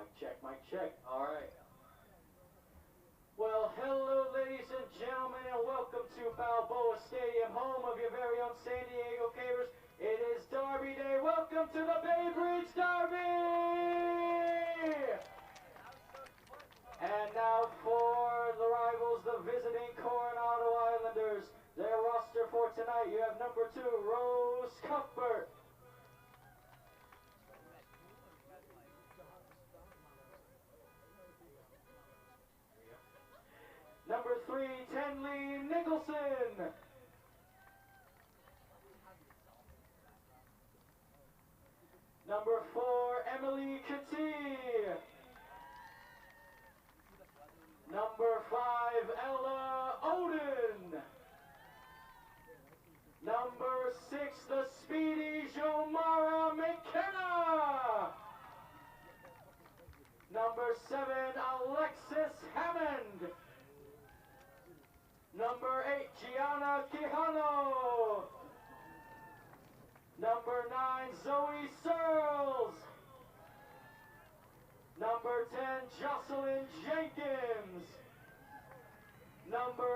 Mic check. All right. Well, hello, ladies and gentlemen, and welcome to Balboa Stadium, home of your very own San Diego Cavers. It is Derby Day. Welcome to the Bay Bridge Derby! And now for the rivals, the visiting Coronado Islanders. Their roster for tonight, you have number 2, Rose Cuthbert. Number 3, Tenley Nicholson. Number 4, Emily Catee. Number 5, Ella Oden. Number 6, the speedy Jomara McKenna. Number 7, Alexis Hammond. Number 8, Gianna Quijano. Number 9, Zoe Searles. Number 10, Jocelyn Jenkins. Number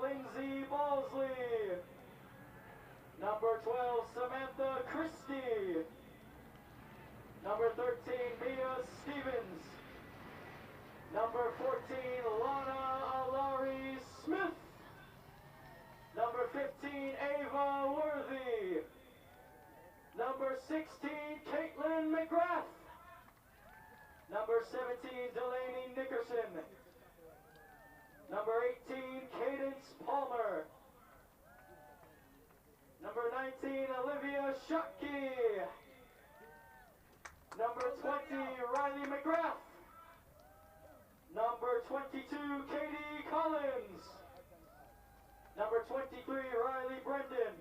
11, Lindsay Balsley. Number 12, Samantha Christie. Number 13, Mia Stevens. Number 14, Lana Alari Smith. Number 15, Ava Worthy. Number 16, Caitlin McGrath. Number 17, Delaney Nickerson. Number 18, Cadence Palmer. Number 19, Olivia Shucky. Number 20, Riley McGrath. Number 22, Katie Collins. Number 23, Riley Brendan.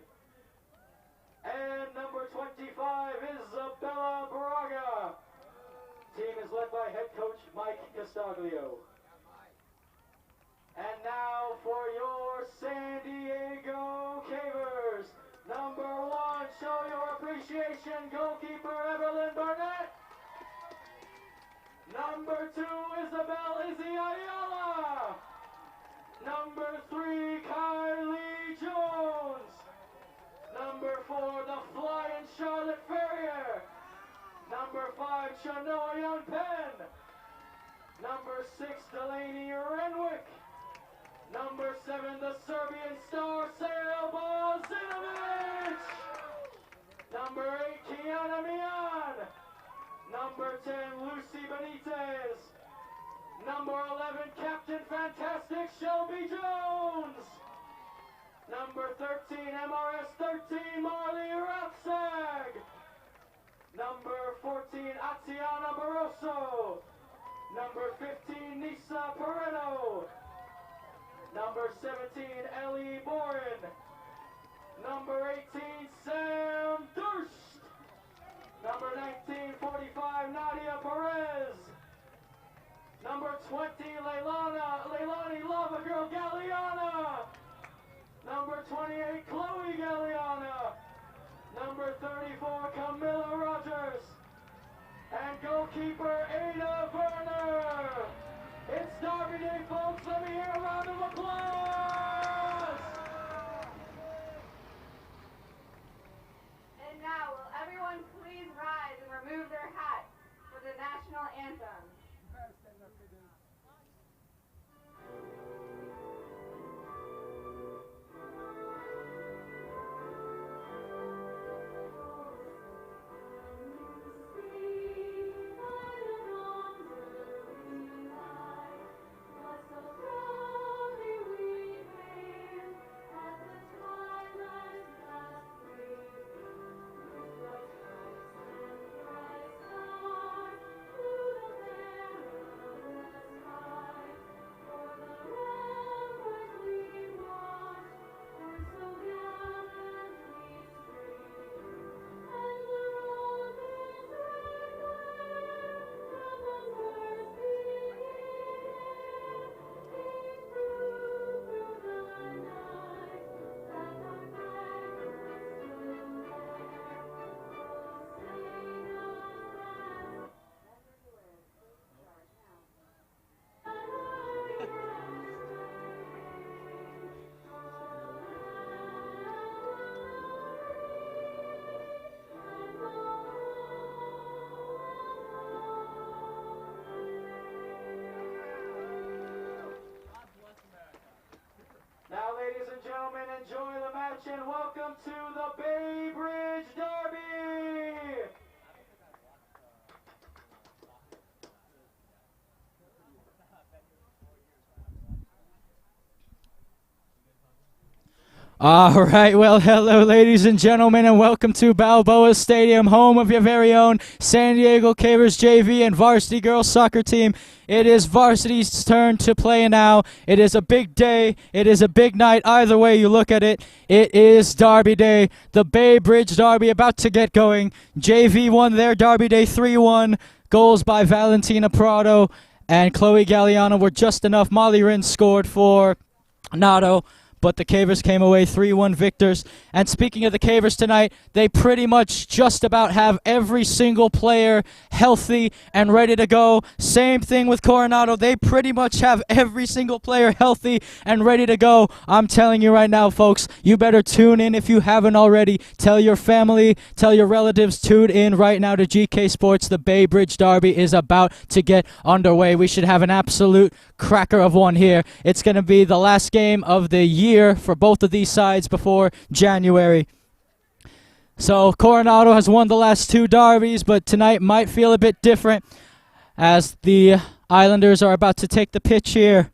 And number 25, Isabella Braga. Team is led by head coach Mike Castaglio. And now for your San Diego Cavers. Number 1, show your appreciation, goalkeeper Evelyn Barnett. Number 2, Isabel Izzy Ayala. Number 3, Kylie Jones. Number 4, the flying Charlotte Ferrier. Number 5, Shanoa Young Penn. Number 6, Delaney Renwick. Number 7, the Serbian star Sarah Bozinovic. Number 8, Kiana Mian. Number 10, Lucy Benitez. Number 11, Captain Fantastic Shelby Jones. Number 13, MRS 13, Marley Rapsag. Number 14, Atiana Barroso. Number 15, Nisa Pareto. Number 17, Ellie Boren. Number 18, Sam Durst. Number 19, 45, Nadia Perez. Number 20, Leilani Lavagirl Galliana. Number 28, Chloe Galliana. Number 34, Camilla Rogers. And goalkeeper, Ada Werner. It's Derby Day, folks. Let me hear a round of applause. And now, will everyone please rise and remove their hats for the national anthem? So proudly we enjoy the match, and welcome to the Bay Bridge Derby! All right, well, hello, ladies and gentlemen, and welcome to Balboa Stadium, home of your very own San Diego Cavers JV and Varsity girls soccer team. It is Varsity's turn to play now. It is a big day. It is a big night. Either way you look at it, it is Derby Day. The Bay Bridge Derby about to get going. JV won their Derby Day 3-1. Goals by Valentina Prado and Chloe Galliano were just enough. Molly Rins scored for Coronado, but the Cavers came away 3-1 victors. And speaking of the Cavers tonight, they pretty much just about have every single player healthy and ready to go. Same thing with Coronado. They pretty much have every single player healthy and ready to go. I'm telling you right now, folks, you better tune in if you haven't already. Tell your family, tell your relatives, tune in right now to GK Sports. The Bay Bridge Derby is about to get underway. We should have an absolute cracker of one here. It's going to be the last game of the year for both of these sides before January. So Coronado has won the last two derbies, but tonight might feel a bit different as the Islanders are about to take the pitch here.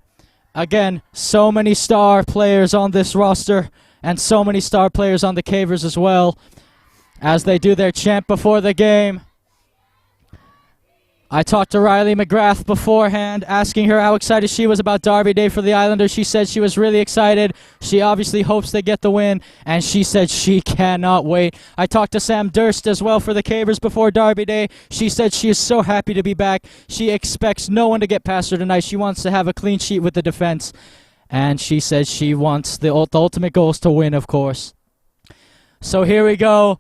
Again, so many star players on this roster and so many star players on the Cavers as well as they do their chant before the game. I talked to Riley McGrath beforehand, asking her how excited she was about Derby Day for the Islanders. She said she was really excited. She obviously hopes they get the win, and she said she cannot wait. I talked to Sam Durst as well for the Cavers before Derby Day. She said she is so happy to be back. She expects no one to get past her tonight. She wants to have a clean sheet with the defense, and she said she wants the ultimate goal is to win, of course. So here we go.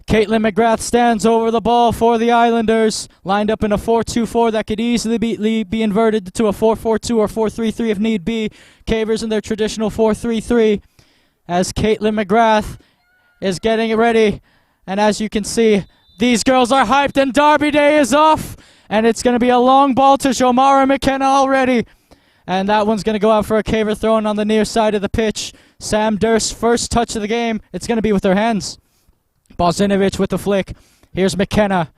Caitlin McGrath stands over the ball for the Islanders, lined up in a 4-2-4 that could easily be inverted to a 4-4-2 or 4-3-3 if need be. Cavers in their traditional 4-3-3 as Caitlin McGrath is getting it ready. And as you can see, these girls are hyped and Derby Day is off. And it's going to be a long ball to Jomara McKenna already. And that one's going to go out for a Caver thrown on the near side of the pitch. Sam Durst's first touch of the game. It's going to be with her hands. Bozinovic with the flick. Here's McKenna.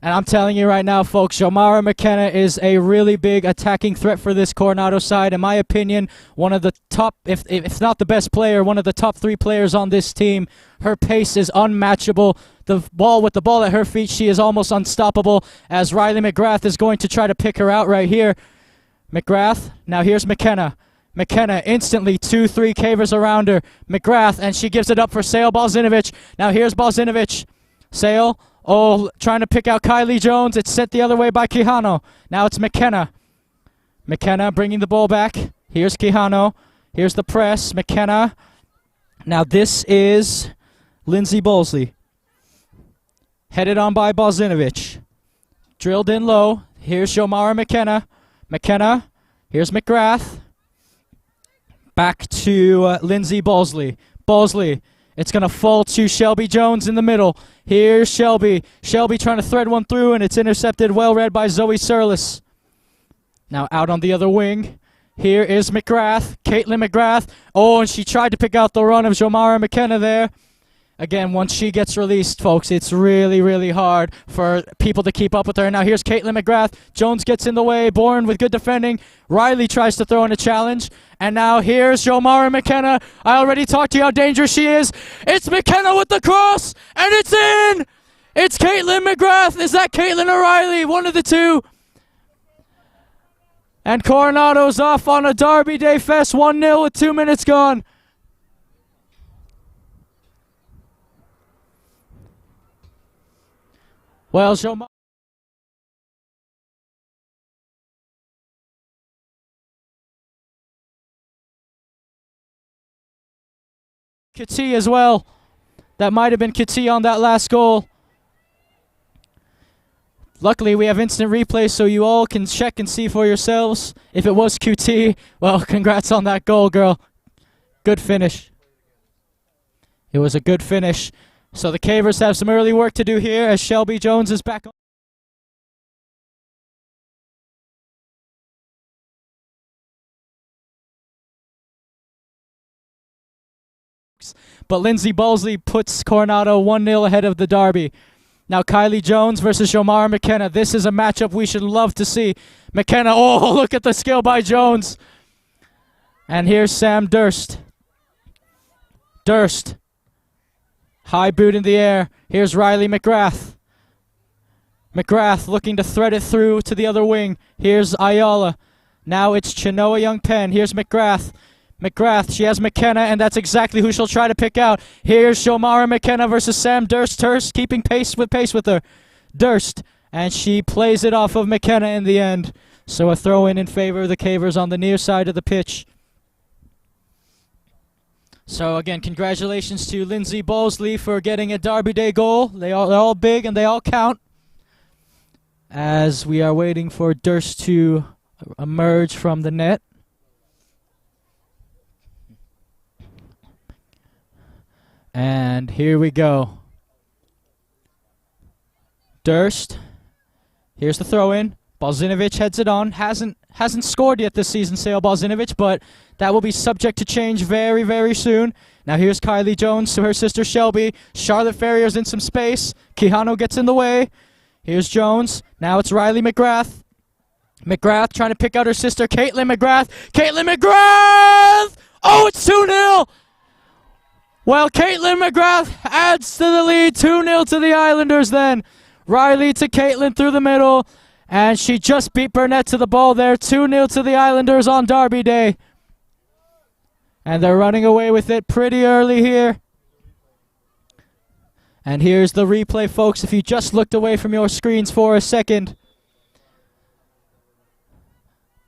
And I'm telling you right now, folks, Jomara McKenna is a really big attacking threat for this Coronado side. In my opinion, one of the top, if not the best player, one of the top 3 players on this team. Her pace is unmatchable. With the ball at her feet, she is almost unstoppable as Riley McGrath is going to try to pick her out right here. McGrath, now here's McKenna. McKenna instantly 2-3 Cavers around her. McGrath, and she gives it up for Sale Bozinovic. Now here's Bozinovic. Sale, trying to pick out Kylie Jones. It's sent the other way by Quijano. Now it's McKenna. McKenna bringing the ball back. Here's Quijano. Here's the press. McKenna. Now this is Lindsay Bowlesley. Headed on by Bozinovic. Drilled in low. Here's Jomara McKenna. McKenna. Here's McGrath. Back to Lindsay Bowlesley. Bowlesley. It's going to fall to Shelby Jones in the middle. Here's Shelby. Shelby trying to thread one through, and it's intercepted. Well read by Zoe Surlis. Now out on the other wing. Here is McGrath. Caitlin McGrath. And she tried to pick out the run of Jomara McKenna there. Again, once she gets released, folks, it's really, really hard for people to keep up with her. Now here's Caitlin McGrath. Jones gets in the way. Bourne with good defending. Riley tries to throw in a challenge. And now here's Jomara McKenna. I already talked to you how dangerous she is. It's McKenna with the cross, and it's in! It's Caitlin McGrath. Is that Caitlin or Riley? One of the two. And Coronado's off on a Derby Day Fest 1-0 with 2 minutes gone. Well, Jomara Kitty as well. That might have been Kitty on that last goal. Luckily, we have instant replay, so you all can check and see for yourselves. If it was QT, well, congrats on that goal, girl. Good finish. It was a good finish. So the Cavers have some early work to do here as Shelby Jones is back on. folks. But Lindsay Bosley puts Coronado 1-0 ahead of the Derby. Now Kylie Jones versus Jomara McKenna. This is a matchup we should love to see. McKenna, oh, look at the skill by Jones. And here's Sam Durst. Durst. High boot in the air. Here's Riley McGrath. McGrath looking to thread it through to the other wing. Here's Ayala. Now it's Chenoa Young-Penn. Here's McGrath. McGrath, she has McKenna, and that's exactly who she'll try to pick out. Here's Jomara McKenna versus Sam Durst. Durst keeping pace with her. Durst, and she plays it off of McKenna in the end. So a throw-in favor of the Cavers on the near side of the pitch. So again, congratulations to Lindsay Bosley for getting a Derby Day goal. They're all big and they all count. As we are waiting for Durst to emerge from the net. And here we go. Durst. Here's the throw-in. Balzinovic heads it on. Hasn't scored yet this season, Sale Balzinovic, but that will be subject to change very, very soon. Now here's Kylie Jones to her sister Shelby. Charlotte Ferrier's in some space. Quijano gets in the way. Here's Jones. Now it's Riley McGrath. McGrath trying to pick out her sister, Caitlin McGrath. Caitlin McGrath! Oh, it's 2-0! Well, Caitlin McGrath adds to the lead, 2-0 to the Islanders then. Riley to Caitlin through the middle, and she just beat Burnett to the ball there. 2-0 to the Islanders on Derby Day. And they're running away with it pretty early here. And here's the replay, folks, if you just looked away from your screens for a second.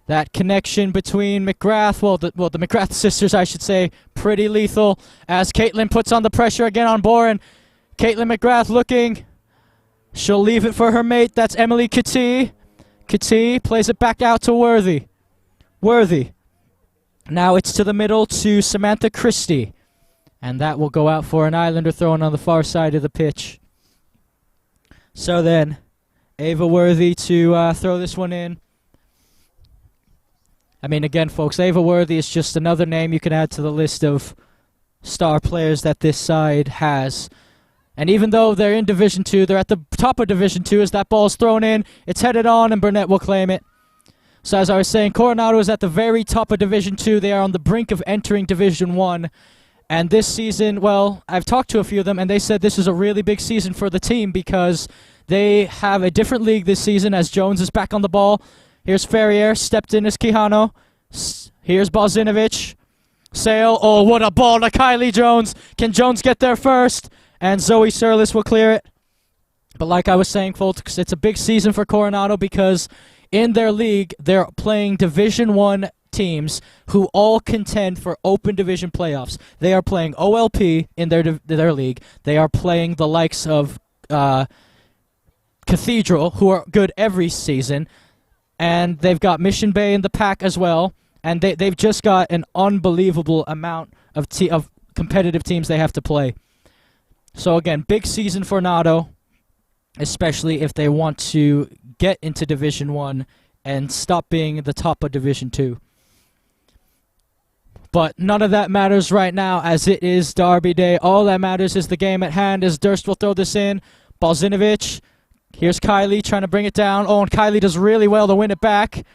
That connection between McGrath, the McGrath sisters, I should say, pretty lethal as Caitlin puts on the pressure again on Boren. Caitlin McGrath looking. She'll leave it for her mate. That's Emily Kitty. Kitty plays it back out to Worthy. Worthy. Now it's to the middle to Samantha Christie. And that will go out for an Islander throw-in on the far side of the pitch. So then, Ava Worthy to throw this one in. I mean, again, folks, Ava Worthy is just another name you can add to the list of star players that this side has. And even though they're in Division 2, they're at the top of Division 2 as that ball's thrown in. It's headed on, and Burnett will claim it. So as I was saying, Coronado is at the very top of Division 2. They are on the brink of entering Division 1. And this season, well, I've talked to a few of them, and they said this is a really big season for the team because they have a different league this season as Jones is back on the ball. Here's Ferrier, stepped in as Quijano. Here's Balzinovic. Sale, oh, what a ball to Kylie Jones. Can Jones get there first? And Zoe Surlis will clear it. But like I was saying, folks, it's a big season for Coronado because in their league, they're playing Division 1 teams who all contend for open division playoffs. They are playing OLP in their league. They are playing the likes of Cathedral, who are good every season. And they've got Mission Bay in the pack as well. And they've just got an unbelievable amount of competitive teams they have to play. So again, big season for Nado, especially if they want to get into Division 1 and stop being the top of Division 2. But none of that matters right now as it is Derby Day. All that matters is the game at hand as Durst will throw this in. Balzinovic. Here's Kylie trying to bring it down. Oh, and Kylie does really well to win it back.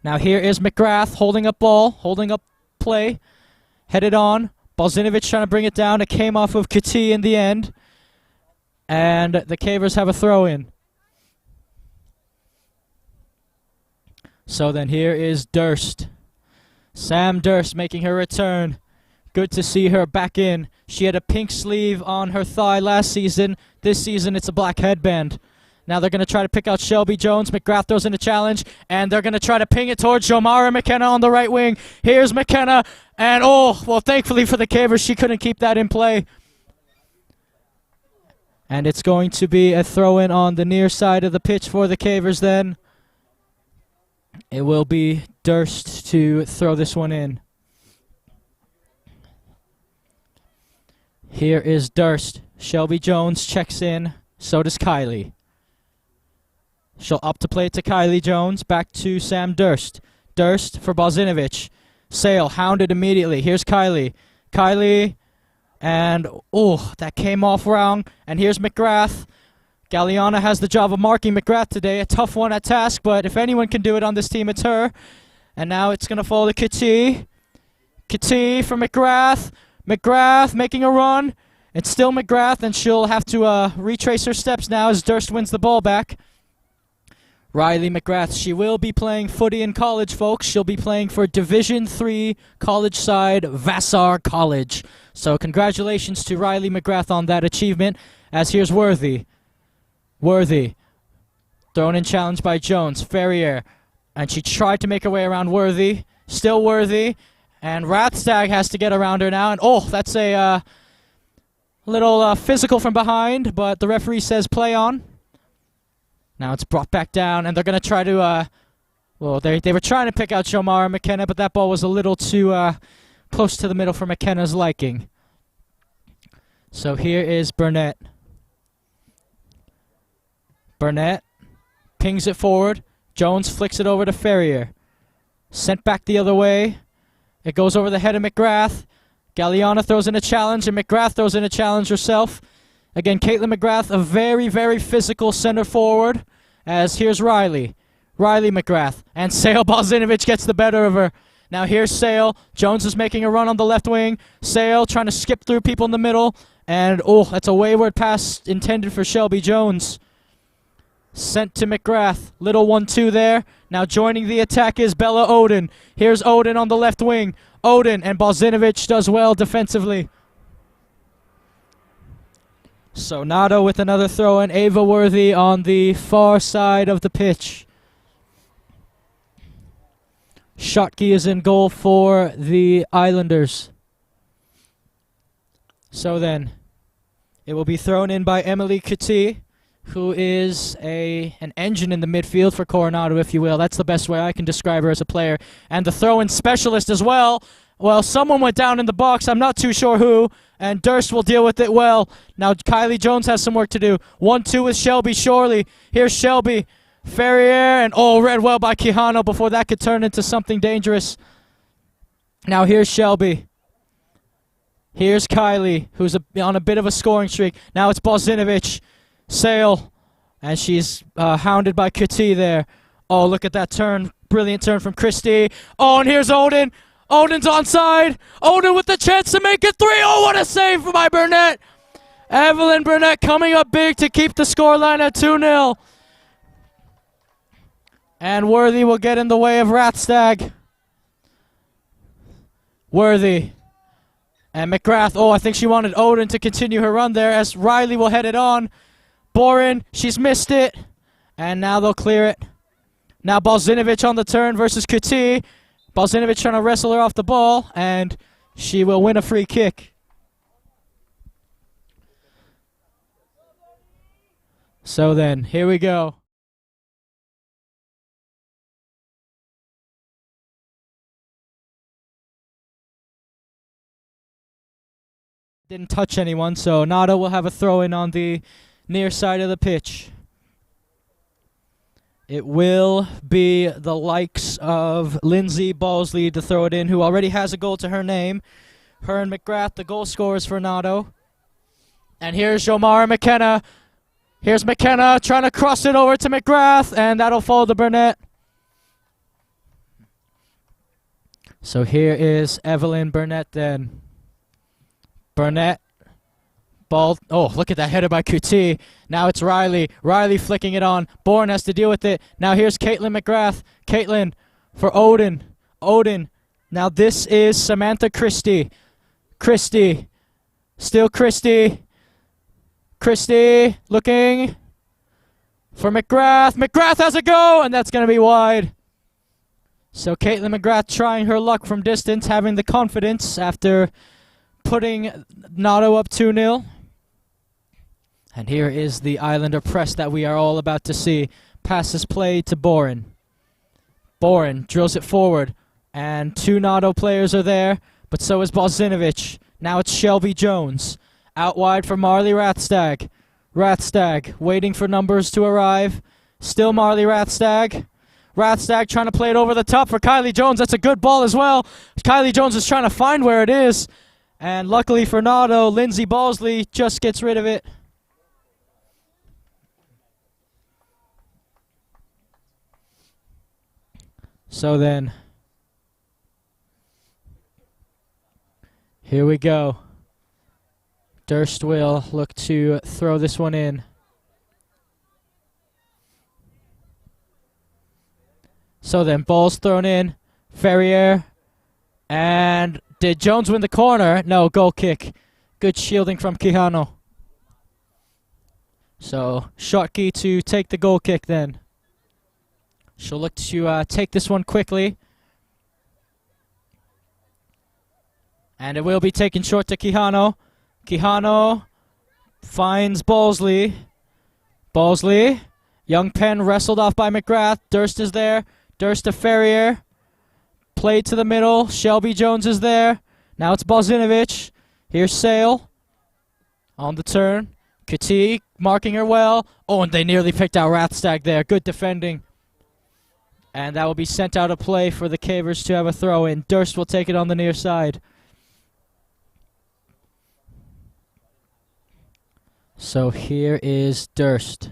Now here is McGrath holding up ball, holding up play. Headed on. Balzinovic trying to bring it down. It came off of Kati in the end. And the Cavers have a throw-in. So then here is Durst. Sam Durst making her return. Good to see her back in. She had a pink sleeve on her thigh last season. This season it's a black headband. Now they're going to try to pick out Shelby Jones. McGrath throws in a challenge. And they're going to try to ping it towards Jomara McKenna on the right wing. Here's McKenna. And oh, well, thankfully for the Cavers, she couldn't keep that in play. And it's going to be a throw-in on the near side of the pitch for the Cavers then. It will be Durst to throw this one in. Here is Durst. Shelby Jones checks in. So does Kylie. She'll up to play it to Kylie Jones. Back to Sam Durst. Durst for Balzinovic. Sale hounded immediately. Here's Kylie. Kylie. And, oh, that came off wrong. And here's McGrath. Galliana has the job of marking McGrath today. A tough one at task, but if anyone can do it on this team, it's her. And now it's going to fall to Kitty. Kitty for McGrath. McGrath making a run. It's still McGrath, and she'll have to retrace her steps now as Durst wins the ball back. Riley McGrath, she will be playing footy in college, folks. She'll be playing for Division III college side Vassar College. So congratulations to Riley McGrath on that achievement, as here's Worthy. Worthy, thrown in challenge by Jones. Ferrier, and she tried to make her way around Worthy. Still Worthy, and Rathstag has to get around her now. And oh, that's a little physical from behind, but the referee says play on. Now it's brought back down, and they're going to try to, well, they were trying to pick out Shomara McKenna, but that ball was a little too close to the middle for McKenna's liking. So here is Burnett. Burnett pings it forward. Jones flicks it over to Ferrier. Sent back the other way. It goes over the head of McGrath. Galliana throws in a challenge, and McGrath throws in a challenge herself. Again, Caitlin McGrath, a very, very physical center forward. As here's Riley. Riley McGrath. And Sale Balzinovich gets the better of her. Now here's Sale. Jones is making a run on the left wing. Sale trying to skip through people in the middle. And, oh, that's a wayward pass intended for Shelby Jones. Sent to McGrath. Little 1-2 there. Now joining the attack is Bella Oden. Here's Oden on the left wing. Oden, and Balzinovich does well defensively. So Nado with another throw, and Ava Worthy on the far side of the pitch. Schottky is in goal for the Islanders. So then, it will be thrown in by Emily Kitty, who is an engine in the midfield for Coronado, if you will. That's the best way I can describe her as a player. And the throw-in specialist as well. Well, someone went down in the box. I'm not too sure who. And Durst will deal with it well. Now Kylie Jones has some work to do. 1-2 with Shelby Shorley. Here's Shelby. Ferrier, and oh, read well by Quijano before that could turn into something dangerous. Now here's Shelby. Here's Kylie, who's on a bit of a scoring streak. Now it's Balzinovich. Sale. And she's hounded by Kitty there. Oh, look at that turn. Brilliant turn from Christie. Oh, and here's Oden. Oden's onside. Oden with the chance to make it 3. Oh, what a save by Burnett. Evelyn Burnett coming up big to keep the scoreline at 2-0. And Worthy will get in the way of Rathstag. Worthy. And McGrath. Oh, I think she wanted Oden to continue her run there as Riley will head it on. Boren, she's missed it. And now they'll clear it. Now Balzinovich on the turn versus Kuti. Balzinovich trying to wrestle her off the ball, and she will win a free kick. So then, here we go. Didn't touch anyone, so Nado will have a throw-in on the near side of the pitch. It will be the likes of Lindsay Balsley to throw it in, who already has a goal to her name. Her and McGrath, the goal scorers for Nado. And here's Jomara McKenna. Here's McKenna trying to cross it over to McGrath, and that'll fall to Burnett. So here is Evelyn Burnett then. Burnett. Ball. Oh, look at that header by Kuti. Now it's Riley. Riley flicking it on. Bourne has to deal with it. Now here's Caitlin McGrath. Caitlin for Oden. Oden. Now this is Samantha Christie. Christie. Still Christie. Christie looking for McGrath. McGrath has a go, and that's going to be wide. So Caitlin McGrath trying her luck from distance, having the confidence after putting Nado up 2-0. And here is the Islander press that we are all about to see. Passes play to Boren. Boren drills it forward. And 2 Nado players are there, but so is Balzinovich. Now it's Shelby Jones. Out wide for Marley Rathstag. Rathstag waiting for numbers to arrive. Still Marley Rathstag. Rathstag trying to play it over the top for Kylie Jones. That's a good ball as well. Kylie Jones is trying to find where it is. And luckily for Nado, Lindsay Balsley just gets rid of it. So then, here we go. Durst will look to throw this one in. So then, ball's thrown in. Ferrier. And did Jones win the corner? No, goal kick. Good shielding from Quijano. So, Shotke to take the goal kick then. She'll look to take this one quickly. And it will be taken short to Quijano. Quijano finds Balsley. Balsley. Young Penn wrestled off by McGrath. Durst is there. Durst to Ferrier. Played to the middle. Shelby Jones is there. Now it's Balzinovich. Here's Sale. On the turn. Kati marking her well. Oh, and they nearly picked out Rathstag there. Good defending. And that will be sent out of play for the Cavers to have a throw in. Durst will take it on the near side. So here is Durst.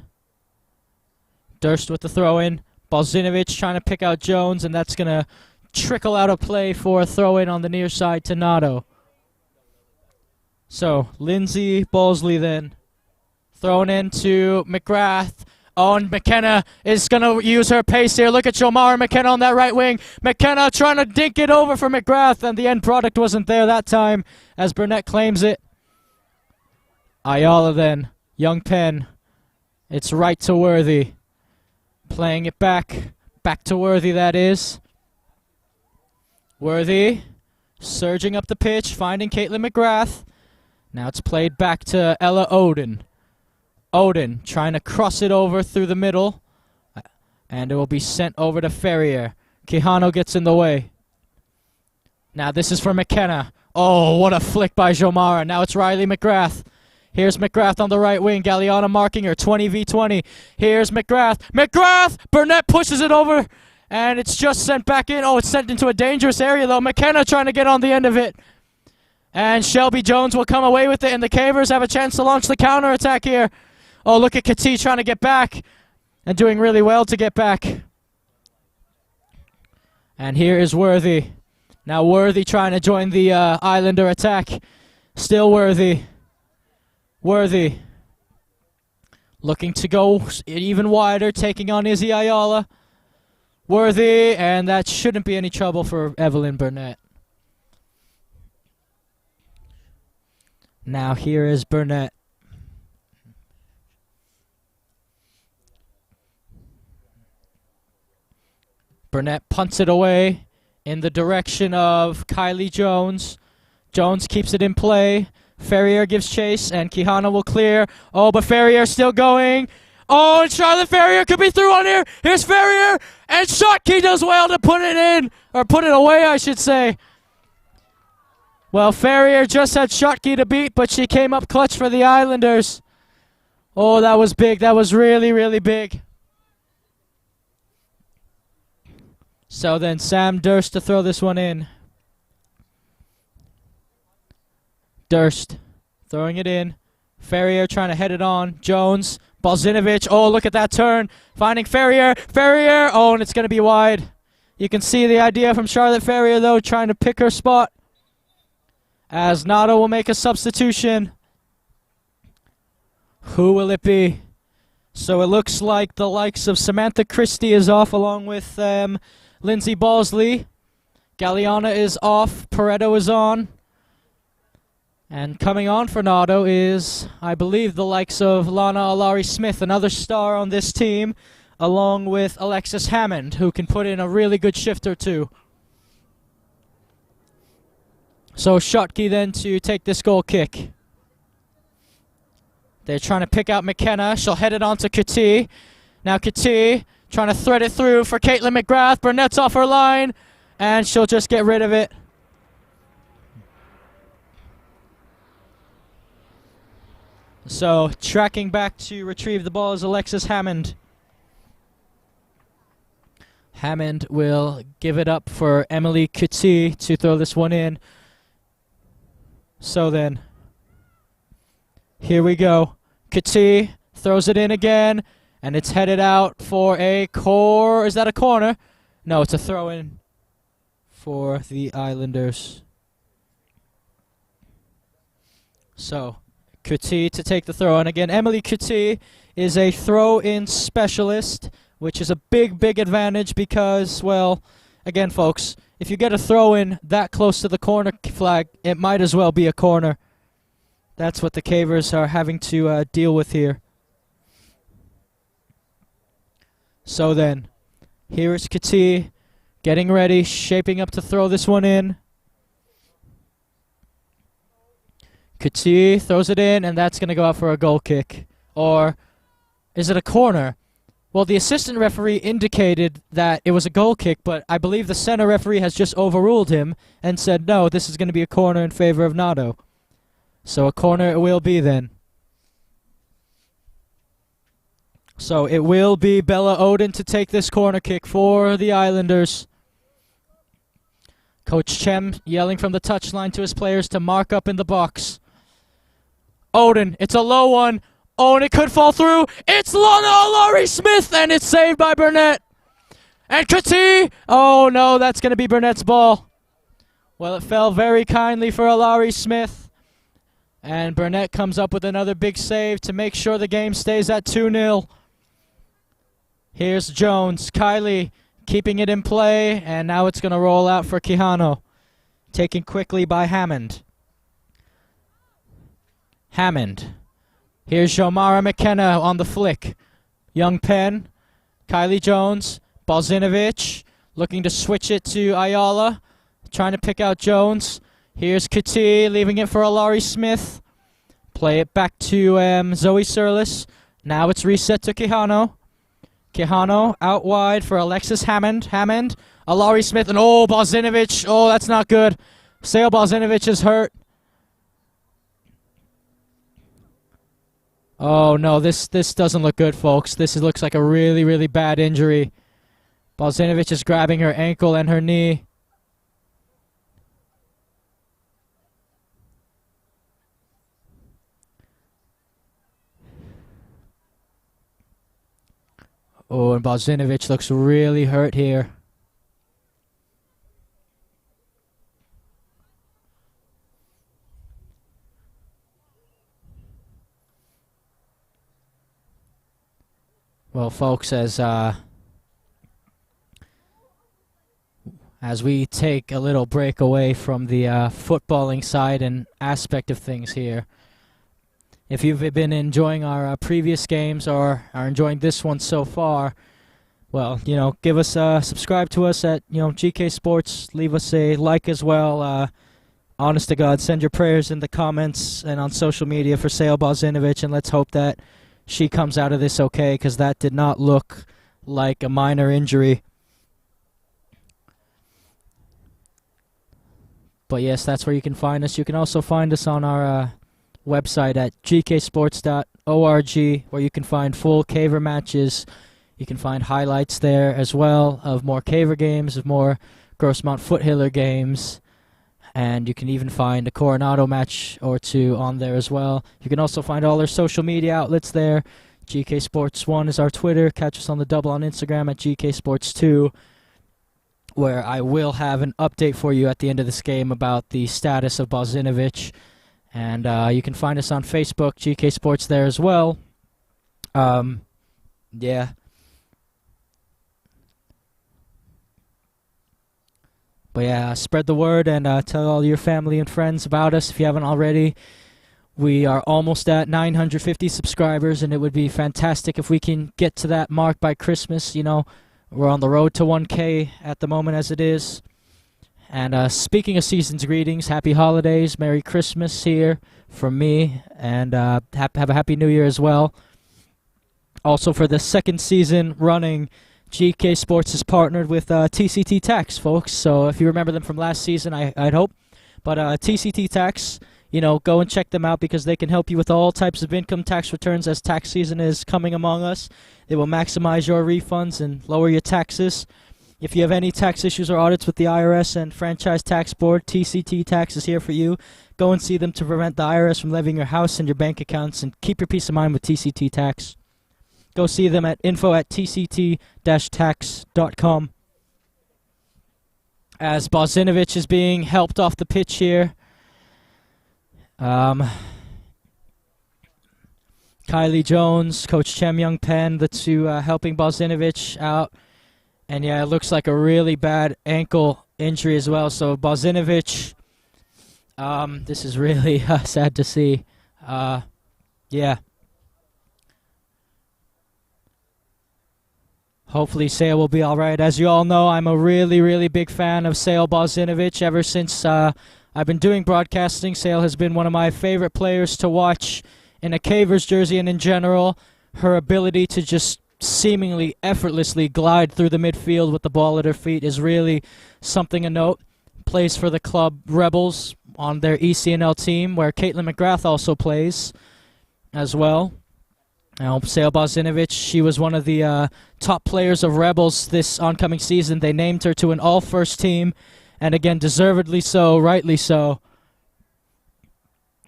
Durst with the throw in. Balzinovich trying to pick out Jones, and that's going to trickle out of play for a throw in on the near side to Nado. So Lindsay Balsley then. Thrown into McGrath. Oh, and McKenna is going to use her pace here. Look at Jomara McKenna on that right wing. McKenna trying to dink it over for McGrath, and the end product wasn't there that time as Burnett claims it. Ayala then. Young Penn. It's right to Worthy. Playing it back. Back to Worthy, that is. Worthy. Surging up the pitch. Finding Caitlin McGrath. Now it's played back to Ella Oden. Oden trying to cross it over through the middle. And it will be sent over to Ferrier. Quijano gets in the way. Now this is for McKenna. Oh, what a flick by Jomara. Now it's Riley McGrath. Here's McGrath on the right wing. Galliana marking her. 20v20. Here's McGrath. McGrath! Burnett pushes it over. And it's just sent back in. Oh, it's sent into a dangerous area, though. McKenna trying to get on the end of it. And Shelby Jones will come away with it. And the Cavers have a chance to launch the counterattack here. Oh, look at Kati trying to get back. And doing really well to get back. And here is Worthy. Now Worthy trying to join the Islander attack. Still Worthy. Worthy. Looking to go even wider. Taking on Izzy Ayala. Worthy. And that shouldn't be any trouble for Evelyn Burnett. Now here is Burnett. Burnett punts it away in the direction of Kylie Jones. Jones keeps it in play. Ferrier gives chase, and Quijano will clear. Oh, but Ferrier still going. Oh, and Charlotte Ferrier could be through on here. Here's Ferrier, and Shotke does well to put it in, or put it away, I should say. Well, Ferrier just had Shotke to beat, but she came up clutch for the Islanders. Oh, that was big. That was really, really big. So then Sam Durst to throw this one in. Durst throwing it in. Ferrier trying to head it on. Jones. Balzinovich. Oh, look at that turn. Finding Ferrier. Ferrier. Oh, and it's going to be wide. You can see the idea from Charlotte Ferrier, though, trying to pick her spot. As Nado will make a substitution. Who will it be? So it looks like the likes of Samantha Christie is off along with Lindsay Balsley. Galliana is off. Pareto is on. And coming on for Nado is, I believe, the likes of Lana Alari-Smith, another star on this team, along with Alexis Hammond, who can put in a really good shift or two. So Shotke then to take this goal kick. They're trying to pick out McKenna. She'll head it on to Kati. Now Kati trying to thread it through for Caitlin McGrath. Burnett's off her line, and she'll just get rid of it. So tracking back to retrieve the ball is Alexis Hammond. Hammond will give it up for Emily Kati to throw this one in. So then, here we go. Kati throws it in again, and it's headed out for a is that a corner? No, it's a throw-in for the Islanders. So, Kati to take the throw-in again. Emily Kati is a throw-in specialist, which is a big, big advantage because, well, again, folks, if you get a throw-in that close to the corner flag, it might as well be a corner. That's what the Cavers are having to deal with here. So then, here is Kati getting ready, shaping up to throw this one in. Kati throws it in, and that's going to go out for a goal kick. Or is it a corner? Well, the assistant referee indicated that it was a goal kick, but I believe the center referee has just overruled him and said, no, this is going to be a corner in favor of Nado. So a corner it will be then. So it will be Bella Odin to take this corner kick for the Islanders. Coach Chem yelling from the touchline to his players to mark up in the box. Odin, it's a low one. Oh, and it could fall through. It's Laurie Smith, and it's saved by Burnett. And Kati. Oh, no, that's going to be Burnett's ball. Well, it fell very kindly for Laurie Smith. And Burnett comes up with another big save to make sure the game stays at 2-0. Here's Jones. Kylie keeping it in play, and now it's going to roll out for Quijano. Taken quickly by Hammond. Here's Jomara McKenna on the flick. Young Penn. Kylie Jones. Balzinovich looking to switch it to Ayala. Trying to pick out Jones. Here's Kati leaving it for Laurie Smith. Play it back to Zoe Surlis. Now it's reset to Quijano. Quijano out wide for Alexis Hammond. Laurie Smith, and Balzinovich. Oh, that's not good. Sale Balzinovich is hurt. Oh, no, this doesn't look good, folks. This looks like a really, really bad injury. Balzinovich is grabbing her ankle and her knee. Oh, and Balzinovich looks really hurt here. Well, folks, as we take a little break away from the footballing side and aspect of things here, if you've been enjoying our previous games or are enjoying this one so far, well, give us subscribe to us at GK Sports. Leave us a like as well. Honest to God, send your prayers in the comments and on social media for Sale Balzinovich, and let's hope that she comes out of this okay, because that did not look like a minor injury. But yes, that's where you can find us. You can also find us on our website at gksports.org, where you can find full Caver matches. You can find highlights there as well of more Caver games, of more Grossmont Foothiller games. And you can even find a Coronado match or two on there as well. You can also find all our social media outlets there. GK Sports 1 is our Twitter. Catch us on the double on Instagram at GK Sports 2, where I will have an update for you at the end of this game about the status of Balzinovich. And you can find us on Facebook, GK Sports there as well. Yeah. But yeah, spread the word and tell all your family and friends about us if you haven't already. We are almost at 950 subscribers, and it would be fantastic if we can get to that mark by Christmas. We're on the road to 1K at the moment as it is. And speaking of season's greetings, happy holidays, Merry Christmas here from me, and have a Happy New Year as well. Also, for the second season running, GK Sports is partnered with TCT Tax, folks. So if you remember them from last season, I'd hope. But TCT Tax, go and check them out, because they can help you with all types of income tax returns as tax season is coming among us. They will maximize your refunds and lower your taxes. If you have any tax issues or audits with the IRS and Franchise Tax Board, TCT Tax is here for you. Go and see them to prevent the IRS from levying your house and your bank accounts, and keep your peace of mind with TCT Tax. Go see them at info@tct-tax.com. As Bozinovic is being helped off the pitch here. Kylie Jones, Coach Chem Young Pen, the two helping Bozinovic out. And yeah, it looks like a really bad ankle injury as well. So Bozinovic, this is really sad to see. Yeah. Hopefully Sale will be all right. As you all know, I'm a really, really big fan of Sale Bozinovic. Ever since I've been doing broadcasting, Sale has been one of my favorite players to watch in a Cavers jersey and in general. Her ability to just seemingly effortlessly glide through the midfield with the ball at her feet is really something to note. Plays for the club Rebels on their ECNL team, where Caitlin McGrath also plays as well. Now, Sale Bozinovic, she was one of the top players of Rebels this oncoming season. They named her to an all-first team, and again, deservedly so, rightly so,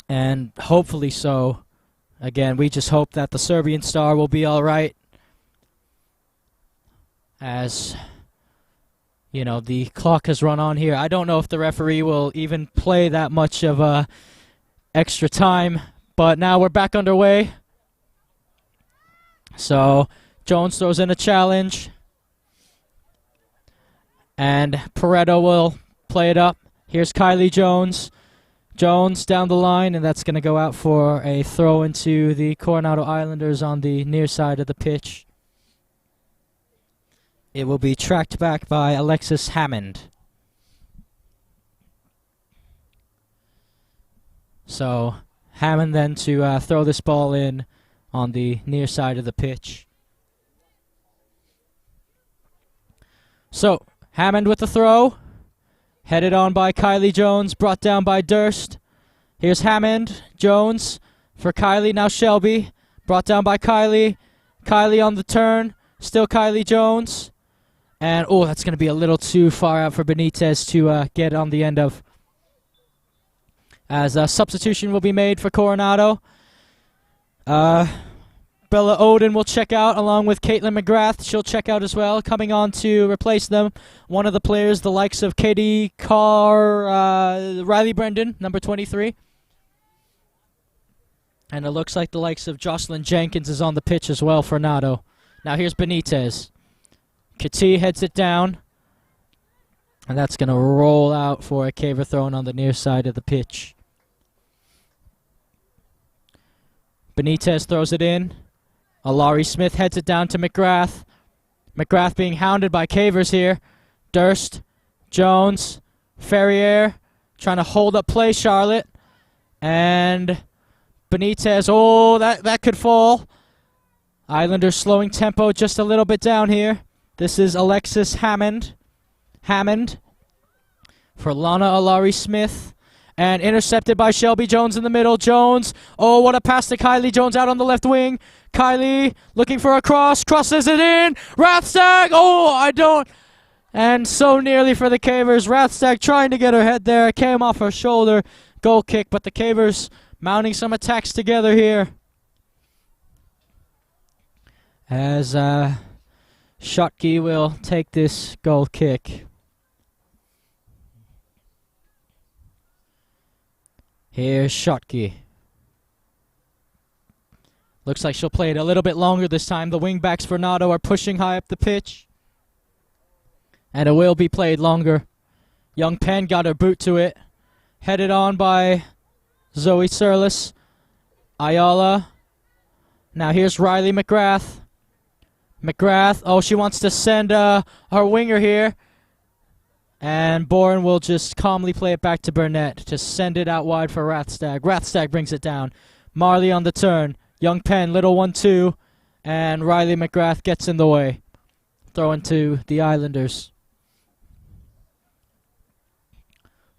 and hopefully so. Again, we just hope that the Serbian star will be all right, as, you know, the clock has run on here. I don't know if the referee will even play that much of extra time, but now we're back underway. So Jones throws in a challenge, and Pareto will play it up. Here's Kylie Jones. Jones down the line, and that's going to go out for a throw into the Coronado Islanders on the near side of the pitch. It will be tracked back by Alexis Hammond. So Hammond then to throw this ball in on the near side of the pitch. So Hammond with the throw. Headed on by Kylie Jones, brought down by Durst. Here's Hammond, Jones for Kylie, now Shelby. Brought down by Kylie. Kylie on the turn, still Kylie Jones. And, oh, that's going to be a little too far out for Benitez to get on the end of. As a substitution will be made for Coronado. Bella Oden will check out along with Caitlin McGrath. She'll check out as well. Coming on to replace them, one of the players, the likes of Katie Carr, Riley Brendan, number 23. And it looks like the likes of Jocelyn Jenkins is on the pitch as well for Nado. Now here's Benitez. Kati heads it down. And that's going to roll out for a caver thrown on the near side of the pitch. Benitez throws it in. Alari Smith heads it down to McGrath. McGrath being hounded by Cavers here. Durst, Jones, Ferrier trying to hold up play, Charlotte. And Benitez, oh, that could fall. Islanders slowing tempo just a little bit down here. This is Alexis Hammond. Hammond for Lana Alari Smith. And intercepted by Shelby Jones in the middle. Jones, oh, what a pass to Kylie Jones out on the left wing. Kylie looking for a cross, crosses it in. Rathstag, oh, I don't. And so nearly for the Cavers. Rathstag trying to get her head there. Came off her shoulder. Goal kick, but the Cavers mounting some attacks together here. As Schottky will take this goal kick. Here's Schottky. Looks like she'll play it a little bit longer this time. The wingbacks for Nado are pushing high up the pitch. And it will be played longer. Young Penn got her boot to it. Headed on by Zoe Surlis. Ayala. Now here's Riley McGrath. McGrath, oh, she wants to send her winger here. And Bourne will just calmly play it back to Burnett to send it out wide for Rathstag. Rathstag brings it down. Marley on the turn. Young Penn, little 1-2. And Riley McGrath gets in the way. Throwing to the Islanders.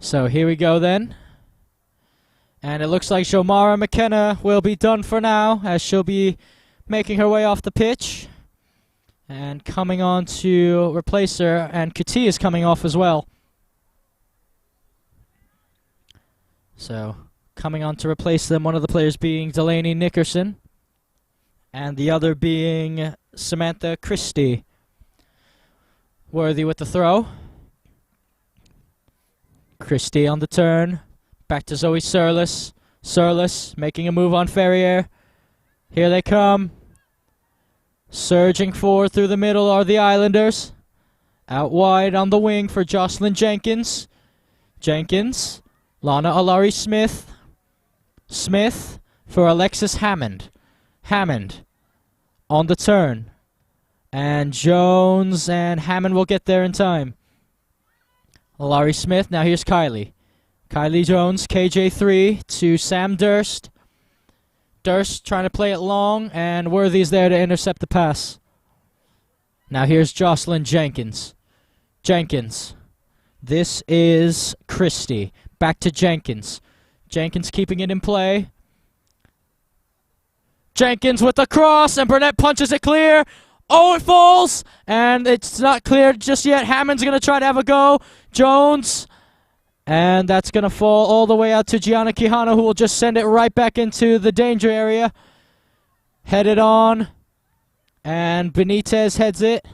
So here we go then. And it looks like Shomara McKenna will be done for now, as she'll be making her way off the pitch. And coming on to replace her, and Kuti is coming off as well. So Coming on to replace them, one of the players being Delaney Nickerson, and the other being Samantha Christie. Worthy with the throw. Christie on the turn. Back to Zoe Surlis. Surlis making a move on Ferrier. Here they come. Surging forward through the middle are the Islanders. Out wide on the wing for Jocelyn Jenkins. Jenkins. Lana Alari Smith. Smith for Alexis Hammond. Hammond on the turn. And Jones and Hammond will get there in time. Alari Smith. Now here's Kylie. Kylie Jones, KJ3 to Sam Durst. Durst trying to play it long, and Worthy's there to intercept the pass. Now here's Jocelyn Jenkins. Jenkins. This is Christie. Back to Jenkins. Jenkins keeping it in play. Jenkins with the cross, and Burnett punches it clear. Oh, it falls, and it's not cleared just yet. Hammond's going to try to have a go. Jones, and that's going to fall all the way out to Gianna Quijano, who will just send it right back into the danger area. Headed on, and Benitez heads it.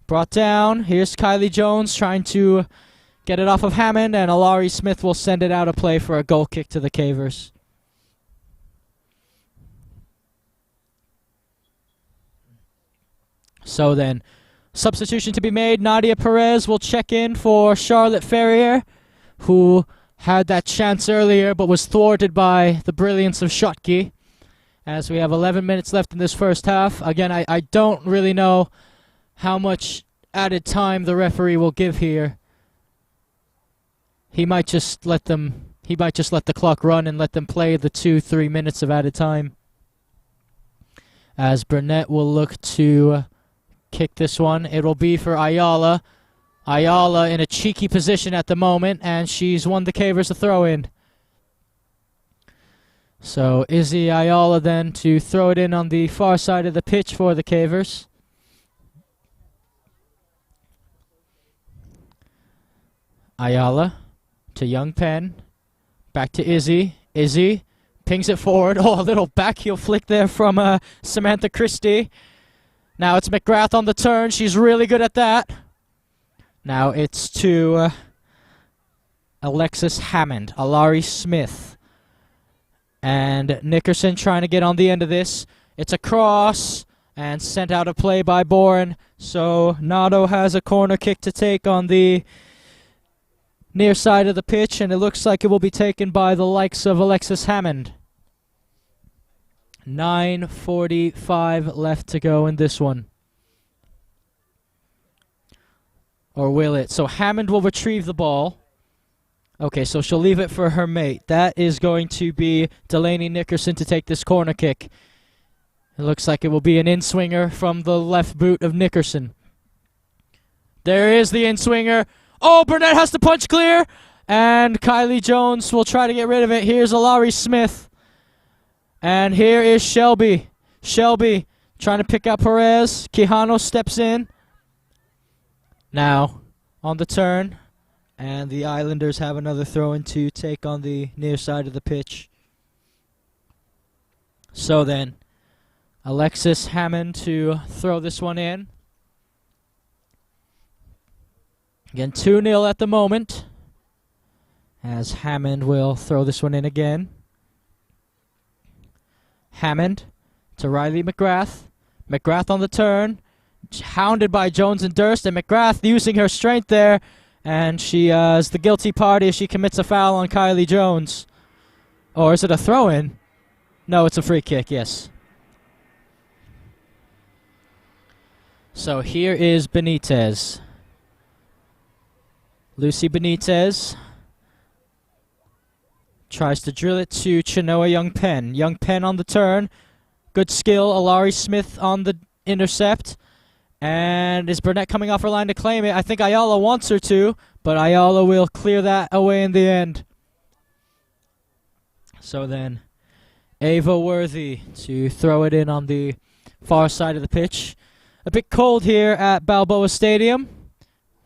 Brought down. Here's Kylie Jones trying to get it off of Hammond, and Alari Smith will send it out of play for a goal kick to the Cavers. So then, substitution to be made. Nadia Perez will check in for Charlotte Ferrier, who had that chance earlier but was thwarted by the brilliance of Schottky. As we have 11 minutes left in this first half. Again, I don't really know how much added time the referee will give here. He might just let the clock run and let them play the 2-3 minutes of added time. As Burnett will look to kick this one. It will be for Ayala. Ayala in a cheeky position at the moment, and she's won the Cavers a throw-in. So Izzy Ayala then to throw it in on the far side of the pitch for the Cavers. Ayala to Young Penn. Back to Izzy. Izzy pings it forward. Oh, a little backheel flick there from Samantha Christie. Now it's McGrath on the turn. She's really good at that. Now it's to Alexis Hammond, Alari Smith, and Nickerson trying to get on the end of this. It's a cross and sent out of play by Bourne. So Nato has a corner kick to take on the near side of the pitch, and it looks like it will be taken by the likes of Alexis Hammond. 9:45 left to go in this one. Or will it? So Hammond will retrieve the ball. Okay, so she'll leave it for her mate. That is going to be Delaney Nickerson to take this corner kick. It looks like it will be an in-swinger from the left boot of Nickerson. There is the in-swinger. Oh, Burnett has to punch clear. And Kylie Jones will try to get rid of it. Here's Alari Smith. And here is Shelby. Shelby trying to pick up Perez. Quijano steps in. Now on the turn. And the Islanders have another throw-in to take on the near side of the pitch. So then, Alexis Hammond to throw this one in. Again, 2-0 at the moment. As Hammond will throw this one in again. Hammond to Riley McGrath. McGrath on the turn. Hounded by Jones and Durst. And McGrath using her strength there. And she is the guilty party as she commits a foul on Kylie Jones. Or is it a throw-in? No, it's a free kick, yes. So here is Benitez. Lucy Benitez tries to drill it to Chenoa Young Penn. Young Penn on the turn. Good skill. Alari Smith on the intercept. And is Burnett coming off her line to claim it? I think Ayala wants her to, but Ayala will clear that away in the end. So then, Ava Worthy to throw it in on the far side of the pitch. A bit cold here at Balboa Stadium.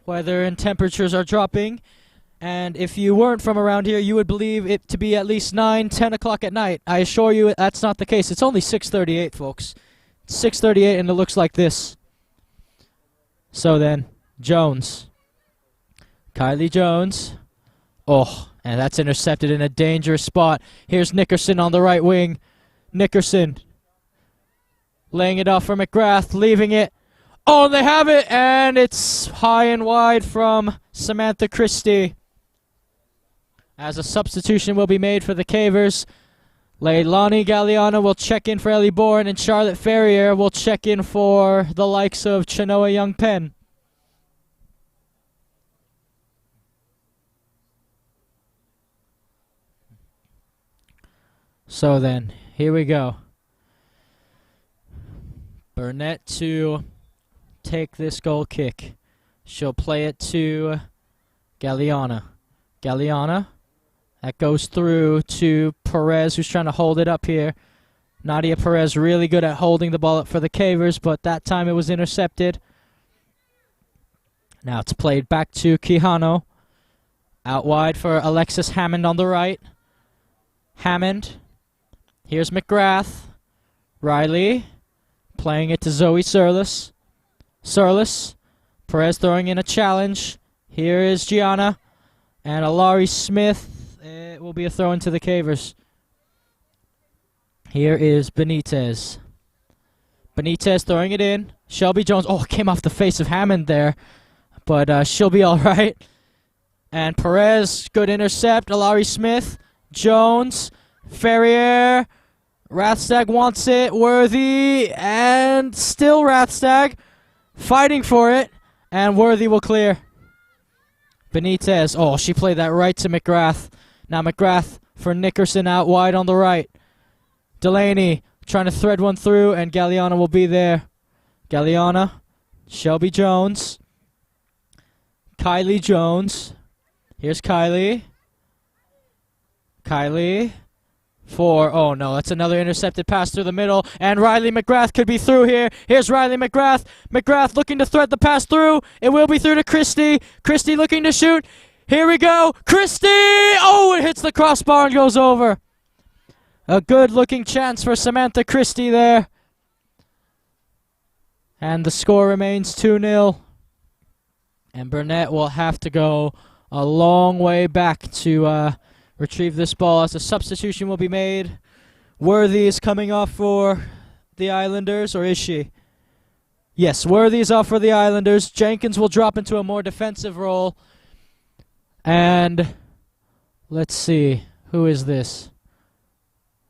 Weather and temperatures are dropping. And if you weren't from around here, you would believe it to be at least 9, 10 o'clock at night. I assure you that's not the case. It's only 6:38, folks. 6:38, and it looks like this. So then, Jones. Kylie Jones. Oh, and that's intercepted in a dangerous spot. Here's Nickerson on the right wing. Nickerson laying it off for McGrath, leaving it. Oh, and they have it, and it's high and wide from Samantha Christie. As a substitution will be made for the Cavers, Leilani Galliano will check in for Ellie Bourne, and Charlotte Ferrier will check in for the likes of Chenoa Young-Penn. So then, here we go. Burnett to take this goal kick. She'll play it to Galliana. Galliana. That goes through to Perez, who's trying to hold it up here. Nadia Perez really good at holding the ball up for the Cavers, but that time it was intercepted. Now it's played back to Quijano. Out wide for Alexis Hammond on the right. Hammond. Here's McGrath. Riley. Playing it to Zoe Surlis. Surlis. Perez throwing in a challenge. Here is Gianna. And Alari Smith. It will be a throw into the Cavers. Here is Benitez. Benitez throwing it in. Shelby Jones. Oh, it came off the face of Hammond there. But she'll be all right. And Perez, good intercept. Alari Smith. Jones. Ferrier. Rathstag wants it. Worthy. And still Rathstag fighting for it. And Worthy will clear. Benitez. Oh, she played that right to McGrath. Now McGrath for Nickerson out wide on the right. Delaney trying to thread one through, and Galliana will be there. Galliana. Shelby Jones. Kylie Jones. Here's Kylie. Kylie. Oh no, that's another intercepted pass through the middle, and Riley McGrath could be through here. Here's Riley McGrath. McGrath looking to thread the pass through. It will be through to Christie. Christie looking to shoot. Here we go. Christie! Oh, it hits the crossbar and goes over. A good-looking chance for Samantha Christie there. And the score remains 2-0. And Burnett will have to go a long way back to retrieve this ball as a substitution will be made. Worthy is coming off for the Islanders, or is she? Yes, Worthy is off for the Islanders. Jenkins will drop into a more defensive role. And let's see, who is this?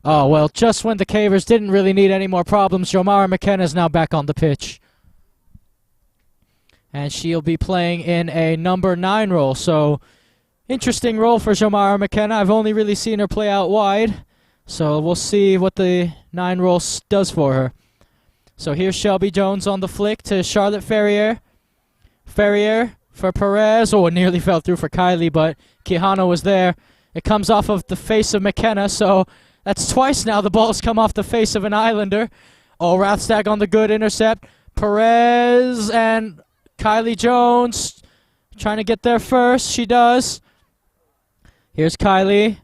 Oh, well, just when the Cavers didn't really need any more problems, Jomara McKenna is now back on the pitch. And she'll be playing in a number 9 role, so interesting role for Jomara McKenna. I've only really seen her play out wide, so we'll see what the 9 role does for her. So here's Shelby Jones on the flick to Charlotte Ferrier. Ferrier for Perez. Oh, it nearly fell through for Kylie, but Quijano was there. It comes off of the face of McKenna, so that's twice now the ball's come off the face of an Islander. Oh, Rathstag on the good intercept. Perez and Kylie Jones trying to get there first. She does. Here's Kylie.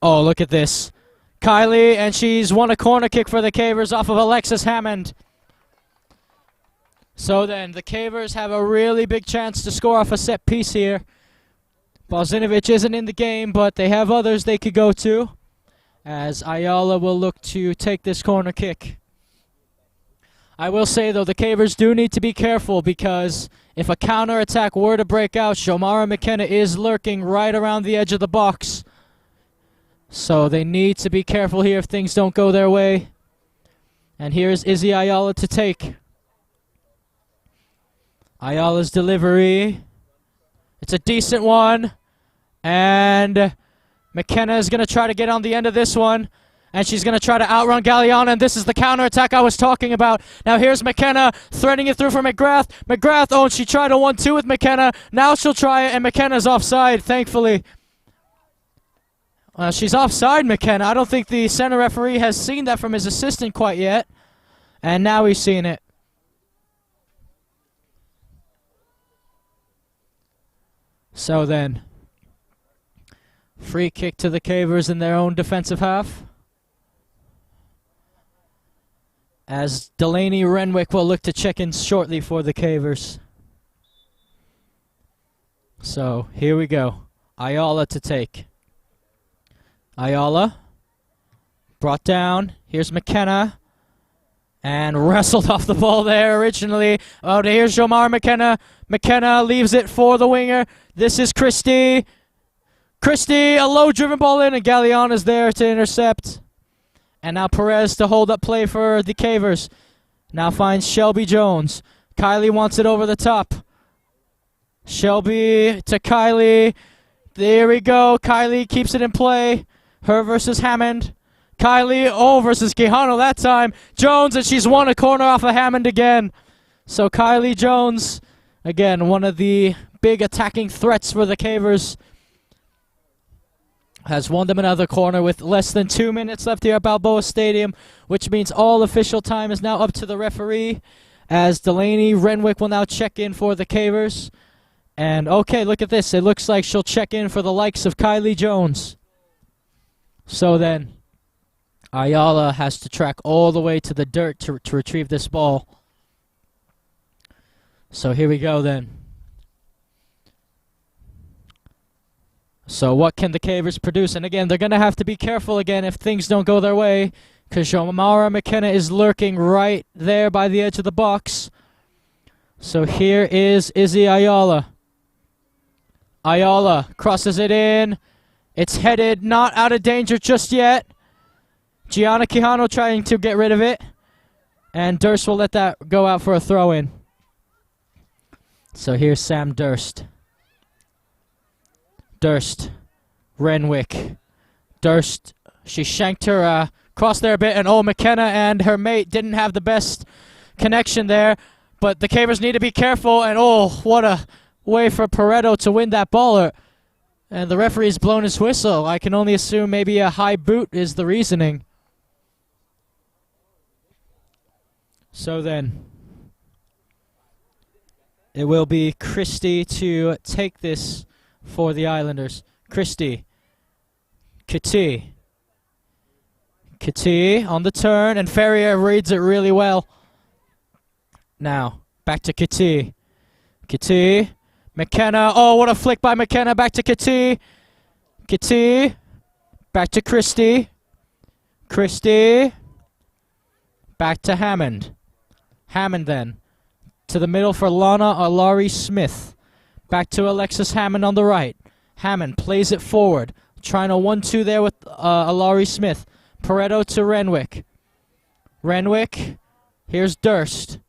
Oh, look at this. Kylie, and she's won a corner kick for the Cavers off of Alexis Hammond. So then, the Cavers have a really big chance to score off a set piece here. Bozinovic isn't in the game, but they have others they could go to, as Ayala will look to take this corner kick. I will say, though, the Cavers do need to be careful, because if a counterattack were to break out, Jomara McKenna is lurking right around the edge of the box. So they need to be careful here if things don't go their way. And here's Izzy Ayala to take. Ayala's delivery. It's a decent one. And McKenna is going to try to get on the end of this one. And she's going to try to outrun Galliana. And this is the counterattack I was talking about. Now here's McKenna threading it through for McGrath. McGrath, oh, and she tried a 1-2 with McKenna. Now she'll try it, and McKenna's offside, thankfully. She's offside, McKenna. I don't think the center referee has seen that from his assistant quite yet. And now he's seen it. So then, free kick to the Cavers in their own defensive half. As Delaney Renwick will look to check in shortly for the Cavers. So, here we go. Ayala to take. Ayala. Brought down. Here's McKenna. And wrestled off the ball there originally. Oh, here's Jomar McKenna. McKenna leaves it for the winger. This is Christie. Christie, a low-driven ball in, and Gallion is there to intercept. And now Perez to hold up play for the Cavers. Now finds Shelby Jones. Kylie wants it over the top. Shelby to Kylie. There we go. Kylie keeps it in play. Her versus Hammond. Kylie, versus Quijano that time. Jones, and she's won a corner off of Hammond again. So Kylie Jones, again, one of the big attacking threats for the Cavers, has won them another corner with less than 2 minutes left here at Balboa Stadium, which means all official time is now up to the referee, as Delaney Renwick will now check in for the Cavers. And, okay, look at this. It looks like she'll check in for the likes of Kylie Jones. So then, Ayala has to track all the way to the dirt to retrieve this ball. So here we go then. So what can the Cavers produce? And again, they're going to have to be careful again if things don't go their way, because Jomara McKenna is lurking right there by the edge of the box. So here is Izzy Ayala. Ayala crosses it in. It's headed, not out of danger just yet. Gianna Quijano trying to get rid of it. And Durst will let that go out for a throw-in. So here's Sam Durst. Durst. Renwick. Durst. She shanked her cross there a bit. And McKenna and her mate didn't have the best connection there. But the Cavers need to be careful. And what a way for Pareto to win that ball. And the referee's blown his whistle. I can only assume maybe a high boot is the reasoning. So then, it will be Christie to take this for the Islanders. Christie. Kati. Kati on the turn, and Ferrier reads it really well. Now, back to Kati. Kati. McKenna. What a flick by McKenna. Back to Kati. Kati. Back to Christie. Christie. Back to Hammond. Hammond then. To the middle for Lana Alari Smith. Back to Alexis Hammond on the right. Hammond plays it forward. Trying a 1-2 there with Alari Smith. Pareto to Renwick. Renwick. Here's Durst.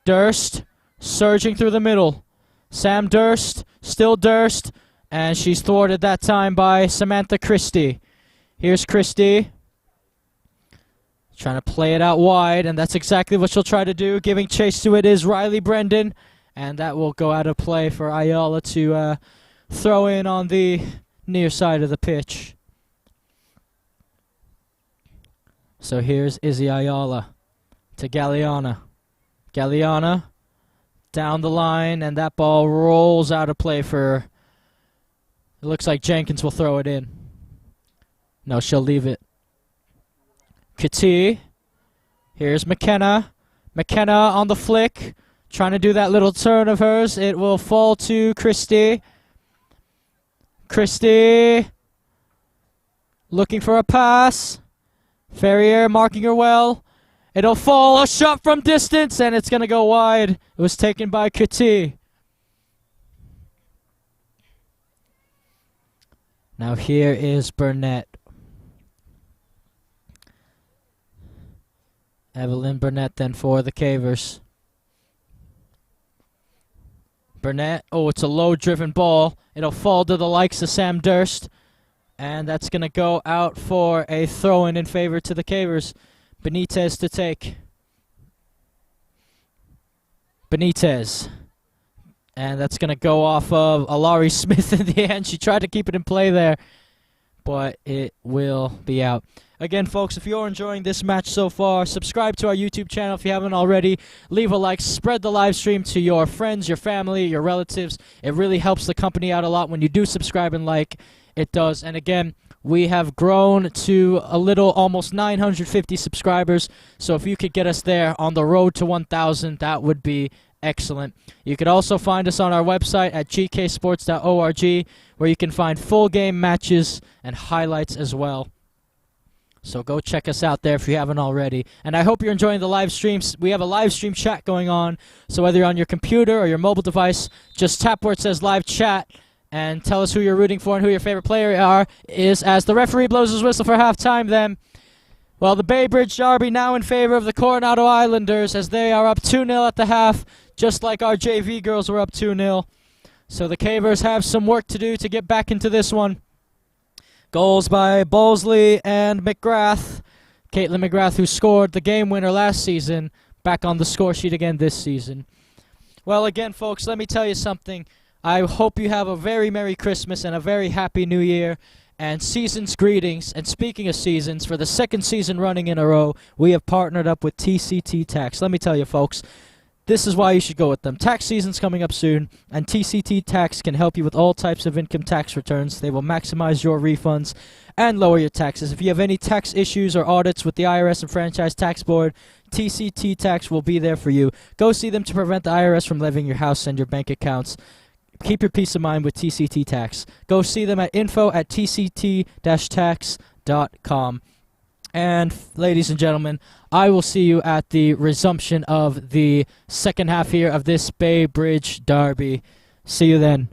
Durst. Surging through the middle. Sam Durst. Still Durst. And she's thwarted that time by Samantha Christie. Here's Christie. Trying to play it out wide, and that's exactly what she'll try to do. Giving chase to it is Riley Brendan, and that will go out of play for Ayala to throw in on the near side of the pitch. So here's Izzy Ayala to Galliana. Galliana down the line, and that ball rolls out of play for... It looks like Jenkins will throw it in. No, she'll leave it. Kati. Here's McKenna. McKenna on the flick. Trying to do that little turn of hers. It will fall to Christie. Christie. Looking for a pass. Ferrier marking her well. It'll fall. A shot from distance. And it's going to go wide. It was taken by Kati. Now here is Burnett. Evelyn Burnett then for the Cavers. Burnett, it's a low-driven ball. It'll fall to the likes of Sam Durst. And that's going to go out for a throw-in in favor to the Cavers. Benitez to take. Benitez. And that's going to go off of Alari Smith in the end. She tried to keep it in play there. but it will be out. Again, folks, if you're enjoying this match so far, subscribe to our YouTube channel if you haven't already. Leave a like, spread the live stream to your friends, your family, your relatives. It really helps the company out a lot when you do subscribe and like. It does. And again, we have grown to a little almost 950 subscribers. So if you could get us there on the road to 1,000, that would be excellent. You could also find us on our website at gksports.org, where you can find full game matches and highlights as well. So go check us out there if you haven't already. And I hope you're enjoying the live streams. We have a live stream chat going on. So whether you're on your computer or your mobile device, just tap where it says live chat and tell us who you're rooting for and who your favorite player is as the referee blows his whistle for halftime then. Well, the Bay Bridge Derby now in favor of the Coronado Islanders as they are up 2-0 at the half, just like our JV girls were up 2-0. So the Cavers have some work to do to get back into this one. Goals by Bowlesley and McGrath. Caitlin McGrath, who scored the game winner last season, back on the score sheet again this season. Well, again, folks, let me tell you something. I hope you have a very Merry Christmas and a very Happy New Year and season's greetings. And speaking of seasons, for the second season running in a row, we have partnered up with TCT Tax. Let me tell you, folks, this is why you should go with them. Tax season's coming up soon, and TCT Tax can help you with all types of income tax returns. They will maximize your refunds and lower your taxes. If you have any tax issues or audits with the IRS and Franchise Tax Board, TCT Tax will be there for you. Go see them to prevent the IRS from levying your house and your bank accounts. Keep your peace of mind with TCT Tax. Go see them at info@tct-tax.com. And, ladies and gentlemen, I will see you at the resumption of the second half here of this Bay Bridge Derby. See you then.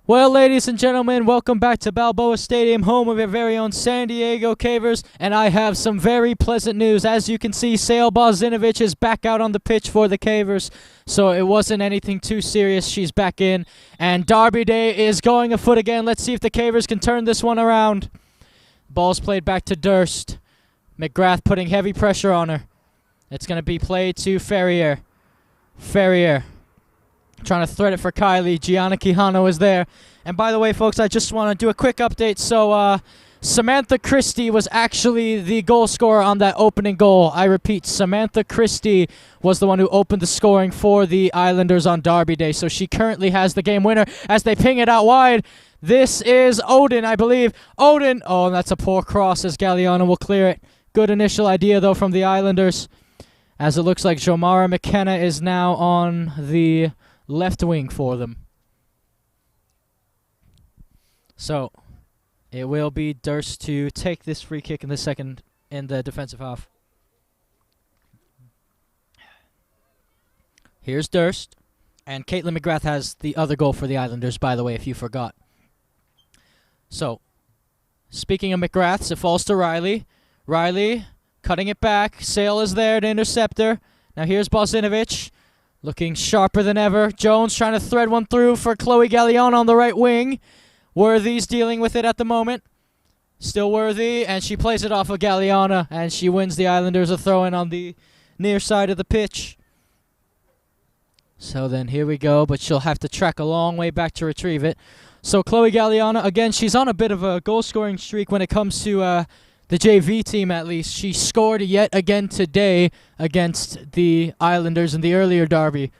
Well, ladies and gentlemen, welcome back to Balboa Stadium, home of your very own San Diego Cavers, and I have some very pleasant news. As you can see, Sale Bozinovic is back out on the pitch for the Cavers, so it wasn't anything too serious. She's back in, and Derby Day is going afoot again. Let's see if the Cavers can turn this one around. Ball's played back to Durst. McGrath putting heavy pressure on her. It's going to be played to Ferrier. Ferrier trying to thread it for Kylie. Gianna Quijano is there. And by the way, folks, I just want to do a quick update. So, Samantha Christie was actually the goal scorer on that opening goal. I repeat, Samantha Christie was the one who opened the scoring for the Islanders on Derby Day. So she currently has the game winner as they ping it out wide. This is Odin, I believe. Odin. Oh, and that's a poor cross as Galliano will clear it. Good initial idea, though, from the Islanders. As it looks like Jomara McKenna is now on the left wing for them. So it will be Durst to take this free kick in the defensive half. Here's Durst. And Caitlin McGrath has the other goal for the Islanders, by the way, if you forgot. So, speaking of McGraths, it falls to Riley. Riley cutting it back. Sale is there to intercept her. Now here's Bozinovic. Looking sharper than ever. Jones trying to thread one through for Chloe Galliano on the right wing. Worthy's dealing with it at the moment. Still Worthy, and she plays it off of Galliano, and she wins the Islanders a throw-in on the near side of the pitch. So then here we go, but she'll have to track a long way back to retrieve it. So Chloe Galliano, again, she's on a bit of a goal-scoring streak when it comes to the JV team, at least. She scored yet again today against the Islanders in the earlier derby.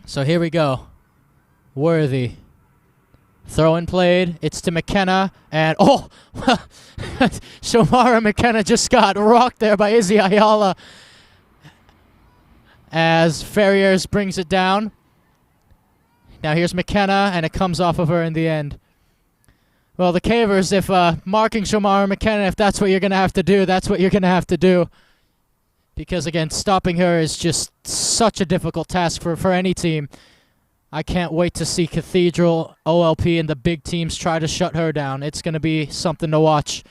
So here we go. Worthy. Throw-in played. It's to McKenna. And, oh! Shomara McKenna just got rocked there by Izzy Ayala. As Ferriers brings it down. Now here's McKenna, and it comes off of her in the end. Well, the Cavers, if marking Shomara McKenna, if that's what you're going to have to do, that's what you're going to have to do. Because, again, stopping her is just such a difficult task for any team. I can't wait to see Cathedral, OLP, and the big teams try to shut her down. It's going to be something to watch.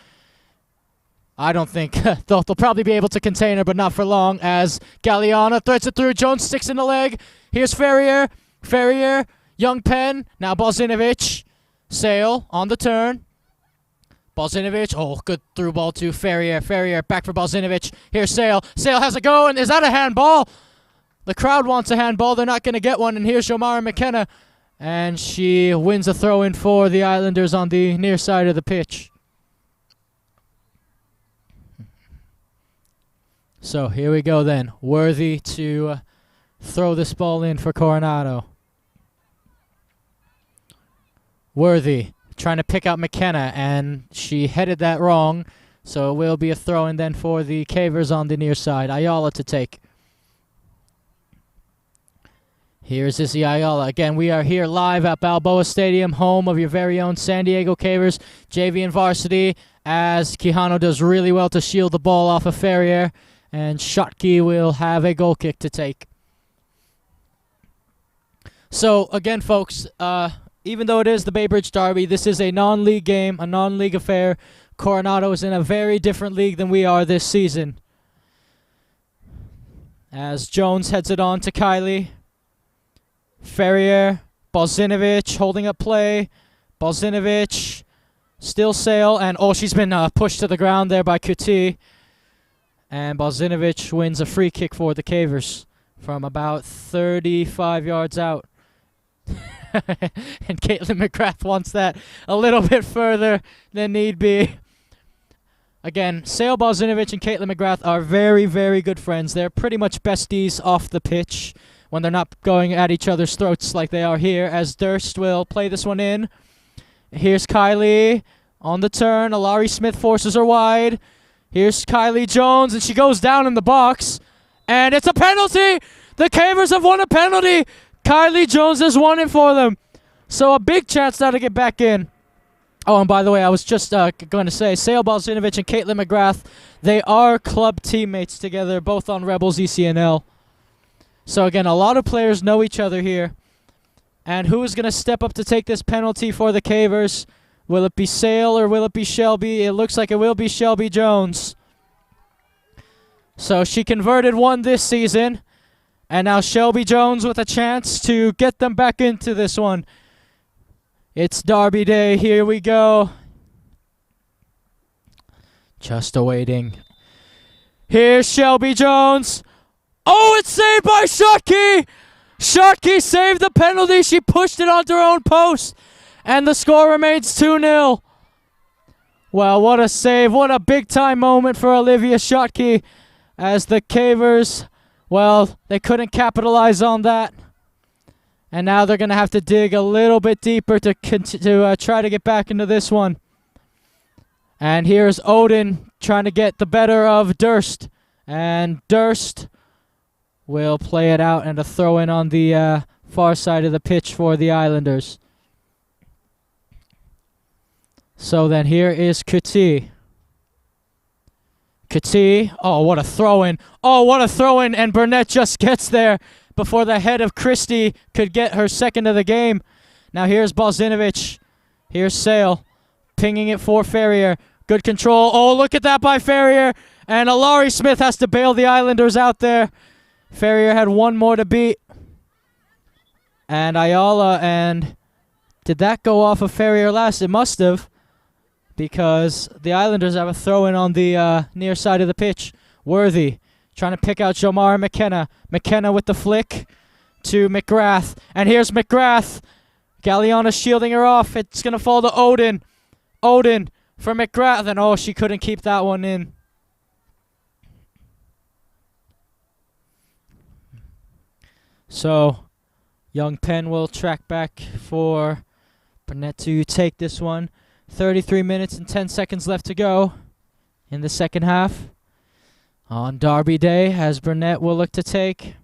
I don't think they'll probably be able to contain her, but not for long, as Galliano threads it through. Jones sticks in the leg. Here's Ferrier. Ferrier. Young Penn. Now Bozinovic. Sale on the turn. Bozinovic. Oh, good through ball to Ferrier. Ferrier back for Bozinovic. Here's Sale. Sale has a go, and is that a handball? The crowd wants a handball. They're not going to get one, and here's Shomara McKenna. And she wins a throw-in for the Islanders on the near side of the pitch. So here we go then. Worthy to throw this ball in for Coronado. Worthy trying to pick out McKenna, and she headed that wrong. So it will be a throw-in then for the Cavers on the near side. Ayala to take. Here's Izzy Ayala. Again, we are here live at Balboa Stadium, home of your very own San Diego Cavers, JV and Varsity, as Quijano does really well to shield the ball off of Ferrier, and Schottky will have a goal kick to take. So, again, folks, even though it is the Bay Bridge Derby, this is a non-league game, a non-league affair. Coronado is in a very different league than we are this season. As Jones heads it on to Kylie. Ferrier, Bozinovic holding up play. Bozinovic, still Sale, and oh, she's been pushed to the ground there by Kuti. And Bozinovic wins a free kick for the Cavers from about 35 yards out. And Caitlin McGrath wants that a little bit further than need be. Again, Sale Bozinovic and Caitlin McGrath are very, very good friends. They're pretty much besties off the pitch when they're not going at each other's throats like they are here, as Durst will play this one in. Here's Kylie on the turn. Alari Smith forces her wide. Here's Kylie Jones, and she goes down in the box. And it's a penalty! The Cavers have won a penalty! Kylie Jones has won it for them. So a big chance now to get back in. Oh, and by the way, I was just going to say, Sale Bozinovic and Caitlin McGrath, they are club teammates together, both on Rebels ECNL. So again, a lot of players know each other here. And who's going to step up to take this penalty for the Cavers? Will it be Sale or will it be Shelby? It looks like it will be Shelby Jones. So she converted one this season. And now Shelby Jones with a chance to get them back into this one. It's Derby Day. Here we go. Just awaiting. Here's Shelby Jones. Oh, it's saved by Shotke. Shotke saved the penalty. She pushed it onto her own post. And the score remains 2-0. Well, what a save. What a big-time moment for Olivia Shotke. As the Cavers, well, they couldn't capitalize on that. And now they're going to have to dig a little bit deeper to try to get back into this one. And here's Odin trying to get the better of Durst. And Durst will play it out and a throw in on the far side of the pitch for the Islanders. So then here is Kuti. Kuti, oh, what a throw-in. Oh, what a throw-in, and Burnett just gets there before the head of Christie could get her second of the game. Now here's Balzinovich. Here's Sale, pinging it for Ferrier. Good control. Oh, look at that by Ferrier. And Alari Smith has to bail the Islanders out there. Ferrier had one more to beat. And Ayala, and did that go off of Ferrier last? It must have, because the Islanders have a throw-in on the near side of the pitch. Worthy trying to pick out Jomara McKenna. McKenna with the flick to McGrath. And here's McGrath. Galliana shielding her off. It's going to fall to Odin. Odin for McGrath. And oh, she couldn't keep that one in. So, Young Penn will track back for Burnett to take this one. 33 minutes and 10 seconds left to go in the second half. On Derby Day, as Burnett will look to take.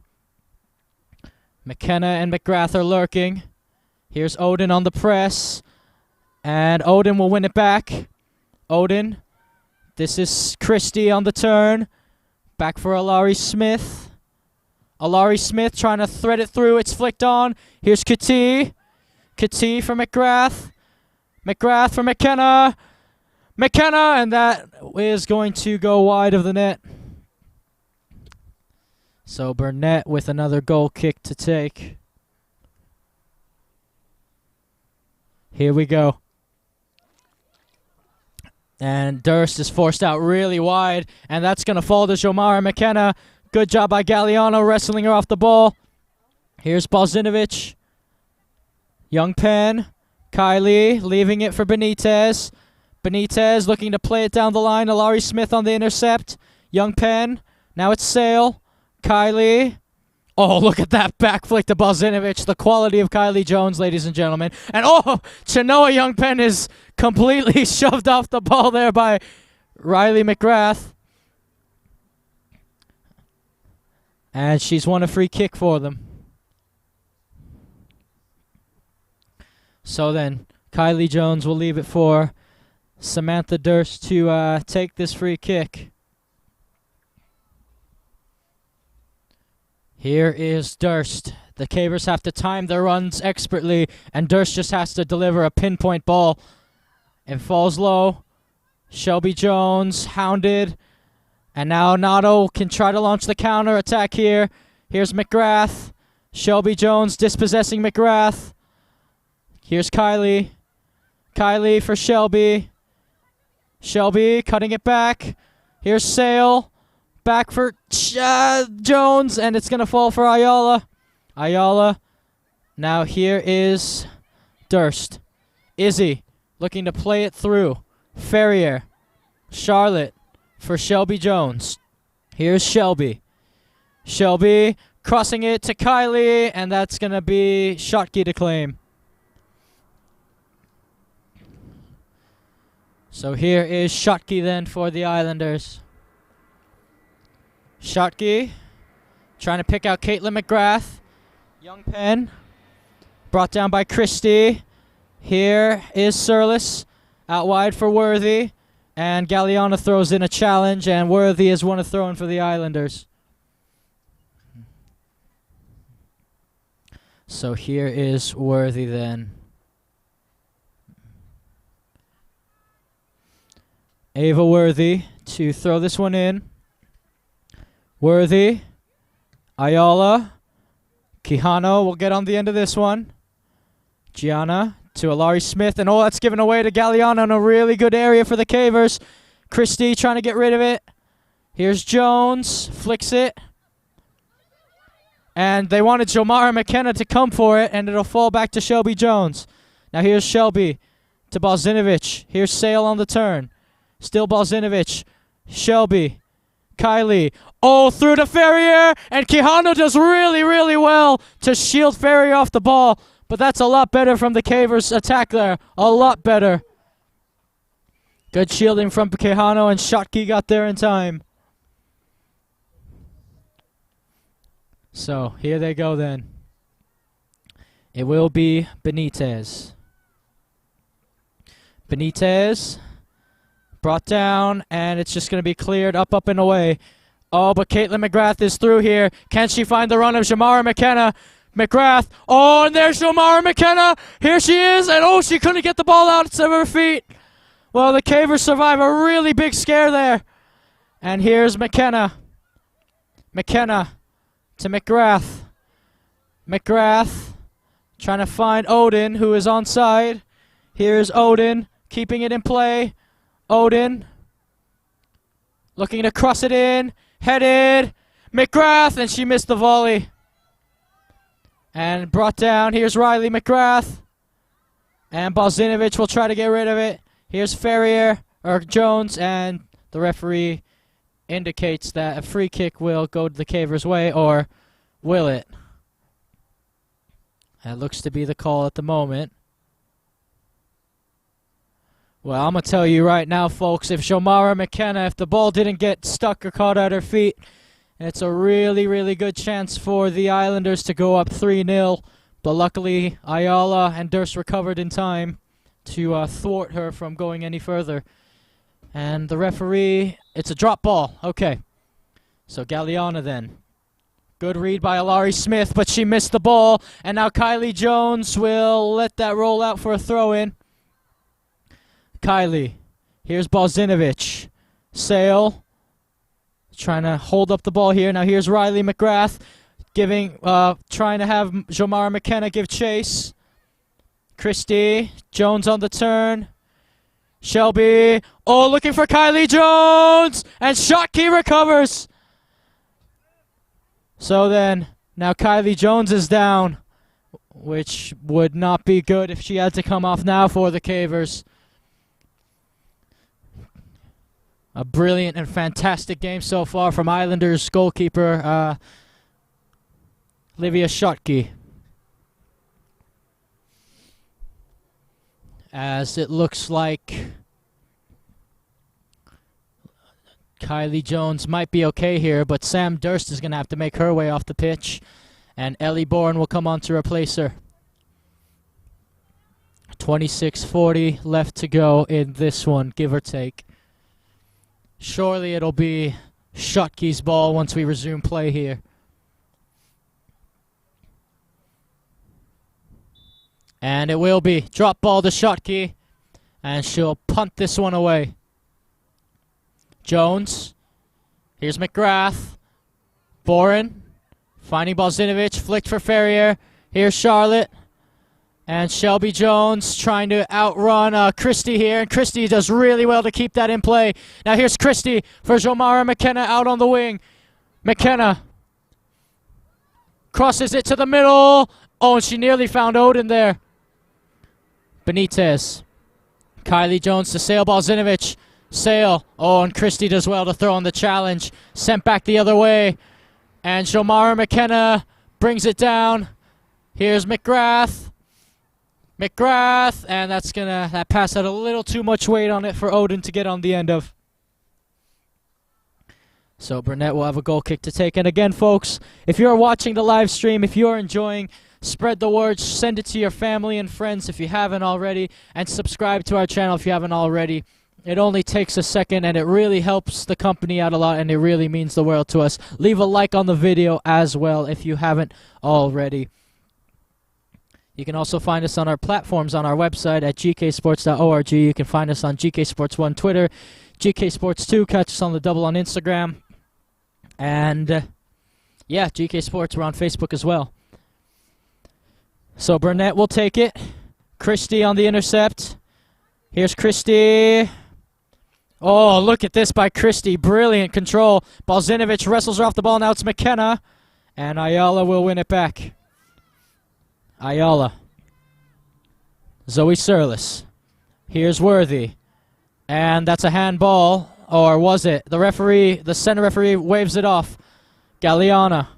McKenna and McGrath are lurking. Here's Odin on the press. And Odin will win it back. Odin. This is Christie on the turn. Back for Alari Smith. Alari Smith trying to thread it through. It's flicked on. Here's Kuti. Kuti for McGrath. McGrath for McKenna. McKenna, and that is going to go wide of the net. So Burnett with another goal kick to take. Here we go. And Durst is forced out really wide, and that's going to fall to Jomara McKenna. Good job by Galliano wrestling her off the ball. Here's Balzinovich. Young Penn. Kylie leaving it for Benitez. Benitez looking to play it down the line. Alari Smith on the intercept. Young Penn. Now it's Sale. Kylie. Oh, look at that back flick to Balzinovich. The quality of Kylie Jones, ladies and gentlemen. And oh, Chenoa Young Penn is completely shoved off the ball there by Riley McGrath. And she's won a free kick for them. So then, Kylie Jones will leave it for Samantha Durst to take this free kick. Here is Durst. The Cavers have to time their runs expertly, and Durst just has to deliver a pinpoint ball. It falls low. Shelby Jones hounded. And now Nato can try to launch the counter attack here. Here's McGrath. Shelby Jones dispossessing McGrath. Here's Kylie. Kylie for Shelby. Shelby cutting it back. Here's Sale. Back for Jones, and it's going to fall for Ayala. Ayala. Now here is Durst. Izzy looking to play it through. Ferrier. Charlotte for Shelby Jones. Here's Shelby. Shelby crossing it to Kylie, and that's going to be Shotke to claim. So here is Shotke then for the Islanders. Shotke trying to pick out Caitlin McGrath. Young Penn brought down by Christie. Here is Surlis out wide for Worthy. And Galliana throws in a challenge, and Worthy has won a throw-in for the Islanders. So here is Worthy then. Ava Worthy to throw this one in. Worthy. Ayala. Quijano will get on the end of this one. Gianna to Alari Smith. And oh, that's given away to Galliano in a really good area for the Cavers. Christie trying to get rid of it. Here's Jones. Flicks it. And they wanted Jomara McKenna to come for it, and it'll fall back to Shelby Jones. Now here's Shelby to Balzinovich. Here's Sale on the turn. Still Balzinovich. Shelby. Kylie. Oh, through to Ferrier. And Quijano does really, really well to shield Ferrier off the ball. But that's a lot better from the Cavers' attack there. A lot better. Good shielding from Quijano, and Schottky got there in time. So here they go then. It will be Benitez. Benitez brought down, and it's just going to be cleared up, and away. Oh, but Caitlin McGrath is through here. Can she find the run of Jamara McKenna? McGrath. Oh, and there's Jamara McKenna. Here she is, and oh, she couldn't get the ball out of her feet. Well, the Cavers survive a really big scare there. And here's McKenna. McKenna to McGrath. McGrath trying to find Odin, who is onside. Here's Odin keeping it in play. Odin looking to cross it in. Headed. McGrath, and she missed the volley. And brought down. Here's Riley McGrath. And Balzinovich will try to get rid of it. Here's Ferrier, or Jones, and the referee indicates that a free kick will go to the Cavers' way, or will it? That looks to be the call at the moment. Well, I'm going to tell you right now, folks, if Jomara McKenna, if the ball didn't get stuck or caught at her feet, it's a really, really good chance for the Islanders to go up 3-0. But luckily, Ayala and Durst recovered in time to thwart her from going any further. And the referee, it's a drop ball. Okay. So Galliana then. Good read by Alari Smith, but she missed the ball. And now Kylie Jones will let that roll out for a throw-in. Kylie. Here's Balzinovich. Sale. Trying to hold up the ball here. Now here's Riley McGrath. Trying to have Jomara McKenna give chase. Christie. Jones on the turn. Shelby. Oh, looking for Kylie Jones. And Schottky recovers. So then, now Kylie Jones is down, which would not be good if she had to come off now for the Cavers. A brilliant and fantastic game so far from Islanders goalkeeper Livia Schottky. As it looks like Kylie Jones might be okay here, but Sam Durst is going to have to make her way off the pitch, and Ellie Bourne will come on to replace her. 26:40 left to go in this one, give or take. Surely it'll be Schottky's ball once we resume play here. And it will be. Drop ball to Schottky. And she'll punt this one away. Jones. Here's McGrath. Boren. Finding Balzinovich. Flicked for Ferrier. Here's Charlotte. And Shelby Jones trying to outrun Christie here. And Christie does really well to keep that in play. Now here's Christie for Jomara McKenna out on the wing. McKenna crosses it to the middle. Oh, and she nearly found Odin there. Benitez. Kylie Jones to Sale Balzinovich. Sale. Oh, and Christie does well to throw on the challenge. Sent back the other way. And Jomara McKenna brings it down. Here's McGrath. McGrath. And that pass had a little too much weight on it for Odin to get on the end of. So Burnett will have a goal kick to take. And again, folks, if you're watching the live stream, if you're enjoying, spread the word, send it to your family and friends if you haven't already, and subscribe to our channel if you haven't already. It only takes a second, and it really helps the company out a lot, and it really means the world to us. Leave a like on the video as well if you haven't already. You can also find us on our platforms on our website at gksports.org. You can find us on GKSports1 Twitter, GKSports2. Catch us on the double on Instagram. And, yeah, GK Sports. We're on Facebook as well. So Burnett will take it. Christie on the intercept. Here's Christie. Oh, look at this by Christie. Brilliant control. Balzinovich wrestles her off the ball. Now it's McKenna. And Ayala will win it back. Ayala. Zoe Surlis. Here's Worthy. And that's a handball. Or was it? The center referee waves it off. Galliana.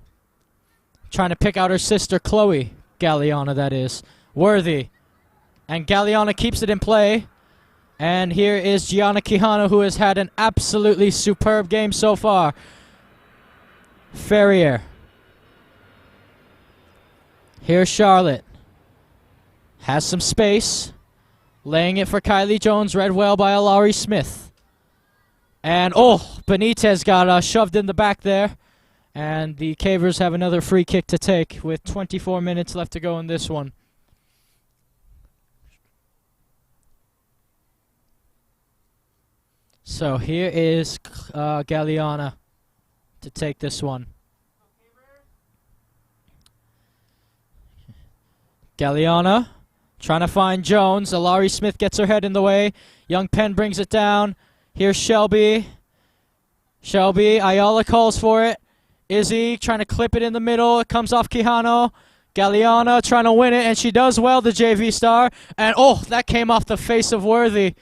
Trying to pick out her sister, Chloe. Galliana, that is. Worthy. And Galliana keeps it in play. And here is Gianna Quijano, who has had an absolutely superb game so far. Ferrier. Here's Charlotte. Has some space. Laying it for Kylie Jones. Read well by Alari Smith. And, oh, Benitez got shoved in the back there. And the Cavers have another free kick to take with 24 minutes left to go in this one. So here is Galliana to take this one. Galliana trying to find Jones. Alari Smith gets her head in the way. Young Penn brings it down. Here's Shelby. Ayala calls for it. Izzy trying to clip it in the middle. It comes off Quijano. Galliana trying to win it, and she does well, the JV star. And, oh, that came off the face of Worthy.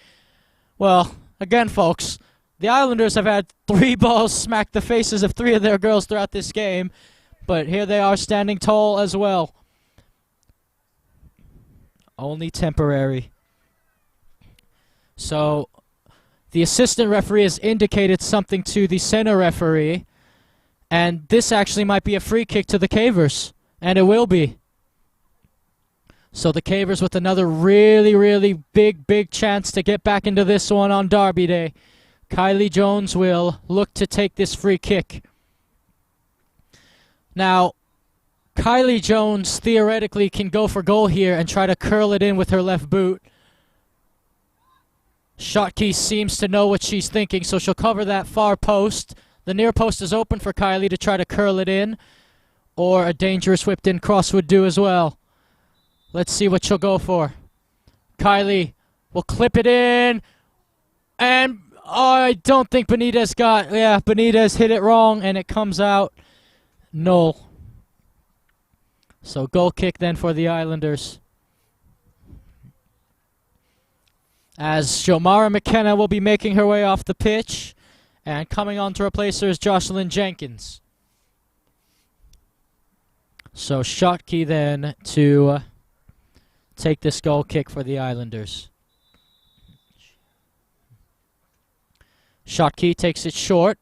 Well, again, folks, the Islanders have had 3 balls smack the faces of 3 of their girls throughout this game. But here they are standing tall as well. Only temporary. So the assistant referee has indicated something to the center referee. And this actually might be a free kick to the Cavers. And it will be. So the Cavers with another really, really big chance to get back into this one on Derby Day. Kylie Jones will look to take this free kick. Now, Kylie Jones theoretically can go for goal here and try to curl it in with her left boot. Schottky seems to know what she's thinking, so she'll cover that far post. The near post is open for Kylie to try to curl it in, or a dangerous whipped in cross would do as well. Let's see what she'll go for. Kylie will clip it in, and I don't think Benitez Benitez hit it wrong, and it comes out null. So goal kick then for the Islanders. As Jomara McKenna will be making her way off the pitch. And coming on to replace her is Jocelyn Jenkins. So Schottky then to take this goal kick for the Islanders. Schottky takes it short.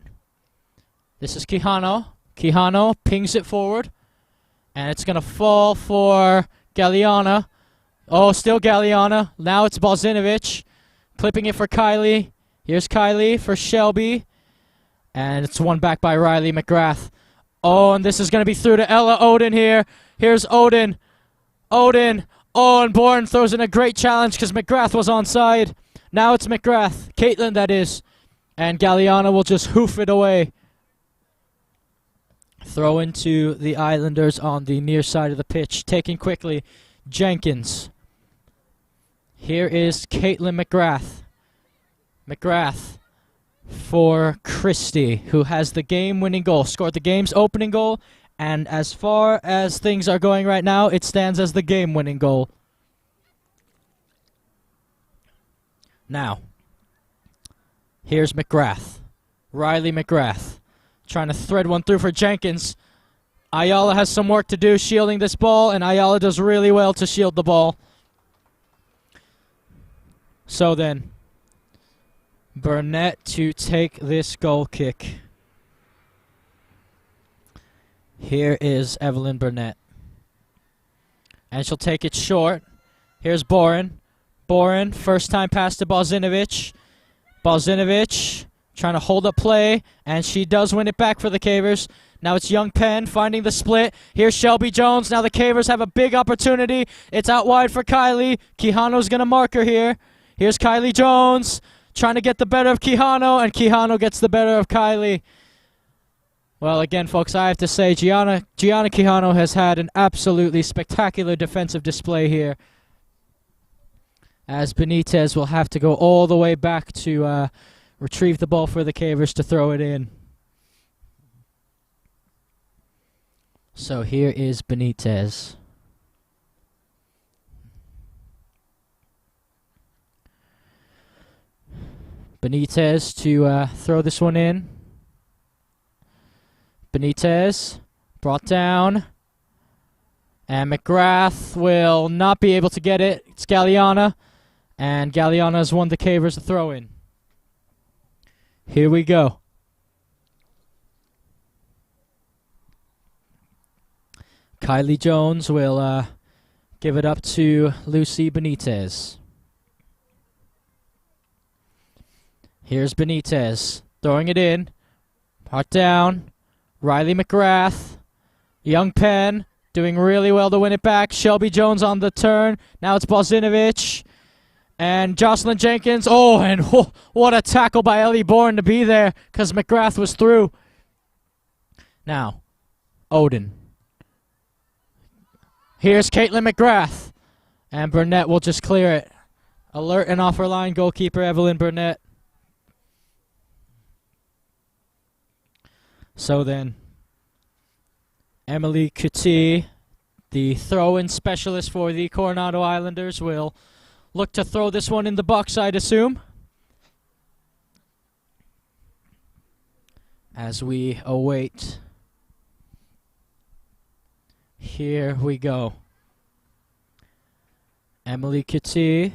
This is Quijano. Quijano pings it forward. And it's going to fall for Galliana. Oh, still Galliana. Now it's Balzinovich. Clipping it for Kylie. Here's Kylie for Shelby. And it's won back by Riley McGrath. Oh, and this is going to be through to Ella Odin here. Here's Odin. Odin. Oh, and Bourne throws in a great challenge because McGrath was onside. Now it's McGrath. Caitlin, that is. And Galliana will just hoof it away. Throw into the Islanders on the near side of the pitch. Taking quickly. Jenkins. Here is Caitlin McGrath. McGrath for Christie, who has the game-winning goal. Scored the game's opening goal, and as far as things are going right now, it stands as the game-winning goal. Now, here's McGrath. Riley McGrath. Trying to thread one through for Jenkins. Ayala has some work to do shielding this ball, and Ayala does really well to shield the ball. So then, Burnett to take this goal kick. Here is Evelyn Burnett. And she'll take it short. Here's Boren. Boren, first time pass to Balzinovich. Balzinovich trying to hold up play, and she does win it back for the Cavers. Now it's Young Penn finding the split. Here's Shelby Jones. Now the Cavers have a big opportunity. It's out wide for Kylie. Quijano's going to mark her here. Here's Kylie Jones trying to get the better of Quijano, and Quijano gets the better of Kylie. Well, again, folks, I have to say Gianna Quijano has had an absolutely spectacular defensive display here, as Benitez will have to go all the way back to retrieve the ball for the Cavers to throw it in. So here is Benitez. Benitez to throw this one in. Benitez brought down. And McGrath will not be able to get it. It's Galliana. And Galliana has won the Cavers a throw-in. Here we go. Kylie Jones will give it up to Lucy Benitez. Here's Benitez throwing it in. Part down. Riley McGrath. Young Penn doing really well to win it back. Shelby Jones on the turn. Now it's Bozinovic. And Jocelyn Jenkins. Oh, and what a tackle by Ellie Bourne to be there, because McGrath was through. Now, Odin. Here's Caitlin McGrath. And Burnett will just clear it. Alert and off her line goalkeeper Evelyn Burnett. So then, Emily Kuti, the throw-in specialist for the Coronado Islanders, will look to throw this one in the box, I'd assume. As we await. Here we go. Emily Kuti.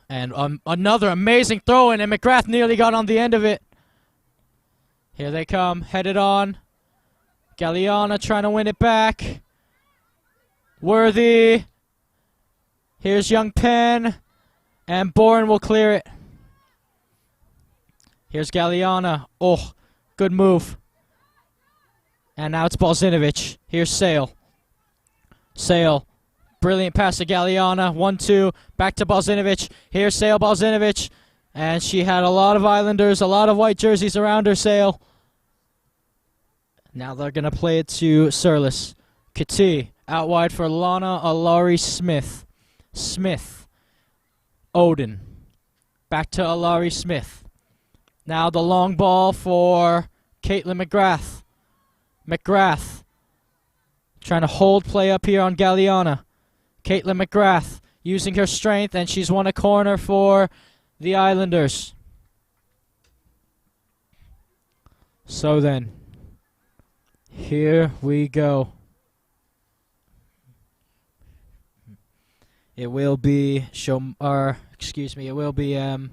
And another amazing throw-in, and McGrath nearly got on the end of it. Here they come, headed on. Galliana trying to win it back. Worthy. Here's Young Penn. And Bourne will clear it. Here's Galliana. Oh, good move. And now it's Bozinovic. Here's Sale. Sale. Brilliant pass to Galliana. 1-2. Back to Bozinovic. Here's Sale Bozinovic. And she had a lot of Islanders, a lot of white jerseys around her, Sale. Now they're going to play it to Surlis. Kati out wide for Lana Alari Smith. Smith. Odin. Back to Alari Smith. Now the long ball for Caitlin McGrath. McGrath. Trying to hold play up here on Galliana. Caitlin McGrath using her strength, and she's won a corner for the Islanders. So then, here we go. It will be it will be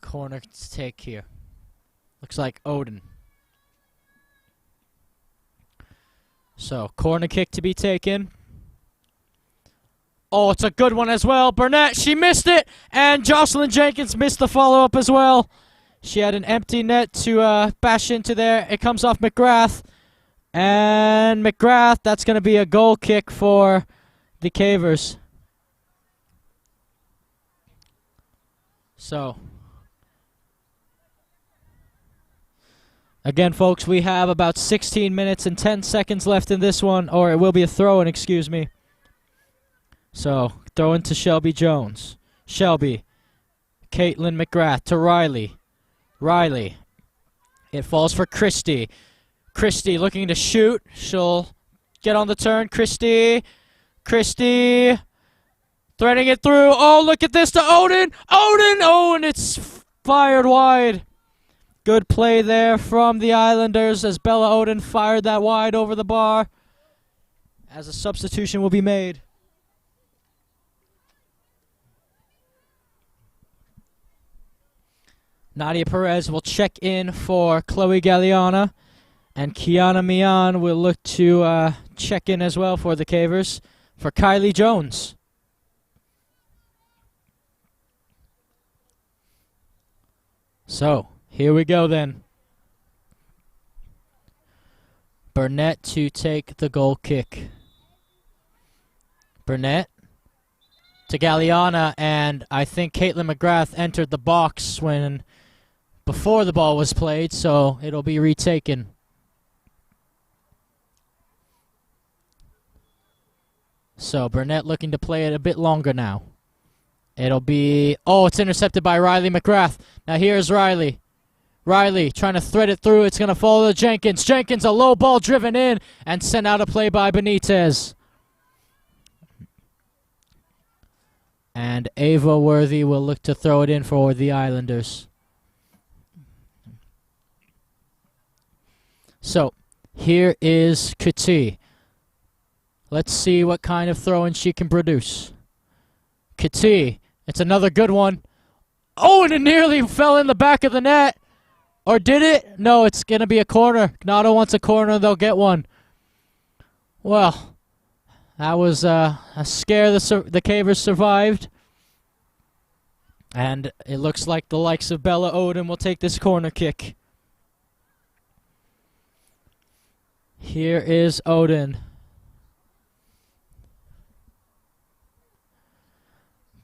corner to take here. Looks like Odin. So, corner kick to be taken. Oh, it's a good one as well. Burnett, she missed it. And Jocelyn Jenkins missed the follow-up as well. She had an empty net to bash into there. It comes off McGrath. And McGrath, that's going to be a goal kick for the Cavers. So, again, folks, we have about 16 minutes and 10 seconds left in this one, or it will be a throw-in, excuse me. So, throw in to Shelby Jones. Shelby. Caitlin McGrath to Riley. Riley. It falls for Christie. Christie looking to shoot. She'll get on the turn. Christie. Christie. Threading it through. Oh, look at this to Odin. Odin! Oh, and it's fired wide. Good play there from the Islanders as Bella Odin fired that wide over the bar. As a substitution will be made. Nadia Perez will check in for Chloe Galliana. And Kiana Mian will look to check in as well for the Cavers for Kylie Jones. So, here we go then. Burnett to take the goal kick. Burnett to Galliana, and I think Caitlin McGrath entered the box before the ball was played, so it'll be retaken. So Burnett looking to play it a bit longer now. It'll be... Oh, it's intercepted by Riley McGrath. Now here's Riley. Riley trying to thread it through. It's going to follow to Jenkins. Jenkins, a low ball driven in and sent out a play by Benitez. And Ava Worthy will look to throw it in for the Islanders. So, here is Kuti. Let's see what kind of throw-in she can produce. Kuti, it's another good one. Oh, and it nearly fell in the back of the net. Or did it? No, it's going to be a corner. Coronado wants a corner, they'll get one. Well, that was a scare the Cavers survived. And it looks like the likes of Bella Odin will take this corner kick. Here is Odin.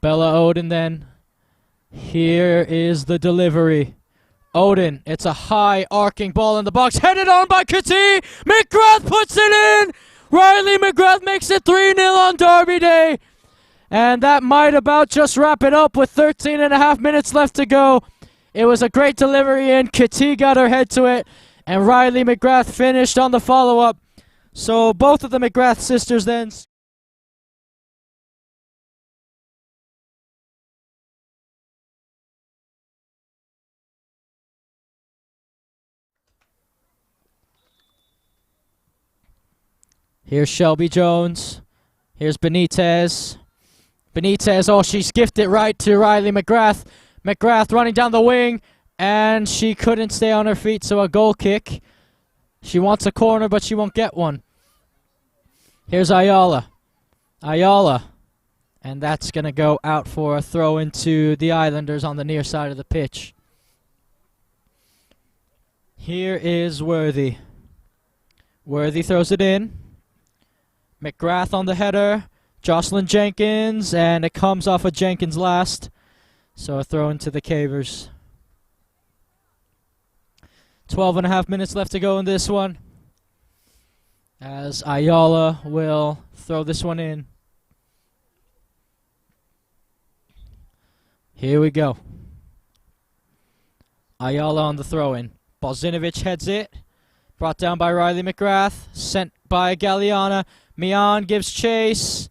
Bella Odin then. Here is the delivery. Odin, it's a high arcing ball in the box, headed on by Kuti. McGrath puts it in. Riley McGrath makes it 3-0 on Derby Day. And that might about just wrap it up with 13 and a half minutes left to go. It was a great delivery in. Kuti got her head to it. And Riley McGrath finished on the follow-up. So both of the McGrath sisters then... Here's Shelby Jones. Here's Benitez. Benitez, oh, she's gifted right to Riley McGrath. McGrath running down the wing, and she couldn't stay on her feet, so a goal kick. She wants a corner, but she won't get one. Here's Ayala. Ayala. And that's going to go out for a throw into the Islanders on the near side of the pitch. Here is Worthy. Worthy throws it in. McGrath on the header. Jocelyn Jenkins, and it comes off of Jenkins last. So a throw into the Cavers. 12 and a half minutes left to go in this one, as Ayala will throw this one in. Here we go. Ayala on the throw-in. Balzinovic heads it. Brought down by Riley McGrath. Sent by Galliana. Mian gives chase.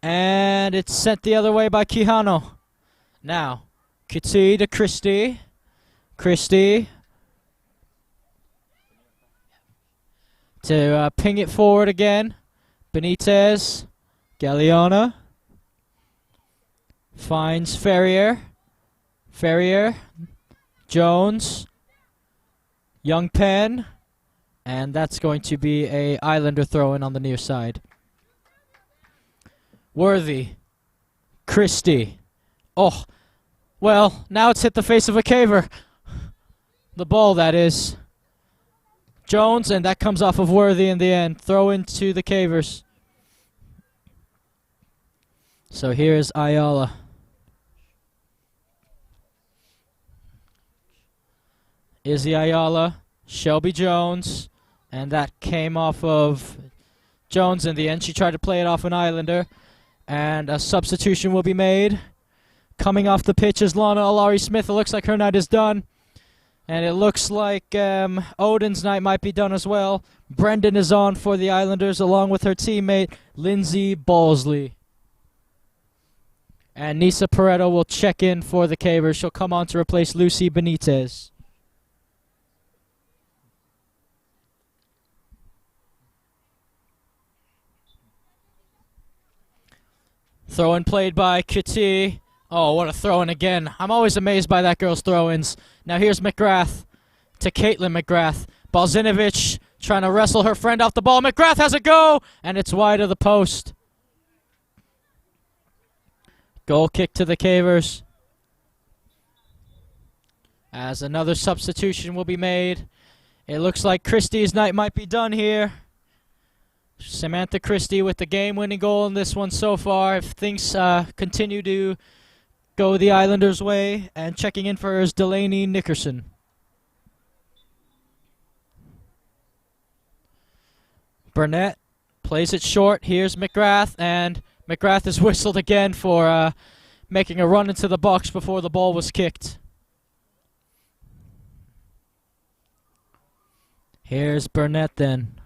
And it's sent the other way by Quijano. Now, Kuti to Christie. Christie. To ping it forward again. Benitez. Galliana. Finds Ferrier. Ferrier. Jones. Young Penn. And that's going to be a Islander throw-in on the near side. Worthy. Christie. Oh, well, now it's hit the face of a caver. The ball, that is. Jones, and that comes off of Worthy in the end. Throw into the Cavers. So here's Ayala. Izzy Ayala. Shelby Jones. And that came off of Jones in the end. She tried to play it off an Islander. And a substitution will be made. Coming off the pitch is Lana Alari-Smith. It looks like her night is done. And it looks like Odin's night might be done as well. Brendan is on for the Islanders along with her teammate, Lindsay Balsley. And Nisa Pareto will check in for the Cavers. She'll come on to replace Lucy Benitez. Throw-in played by Kuti. Oh, what a throw-in again. I'm always amazed by that girl's throw-ins. Now here's McGrath to Caitlin McGrath. Balzinovic trying to wrestle her friend off the ball. McGrath has a go, and it's wide of the post. Goal kick to the Cavers. As another substitution will be made. It looks like Christie's night might be done here. Samantha Christie with the game-winning goal in this one so far. If things continue to go the Islanders' way. And checking in for her is Delaney Nickerson. Burnett plays it short. Here's McGrath, and McGrath is whistled again for making a run into the box before the ball was kicked. Here's Burnett then.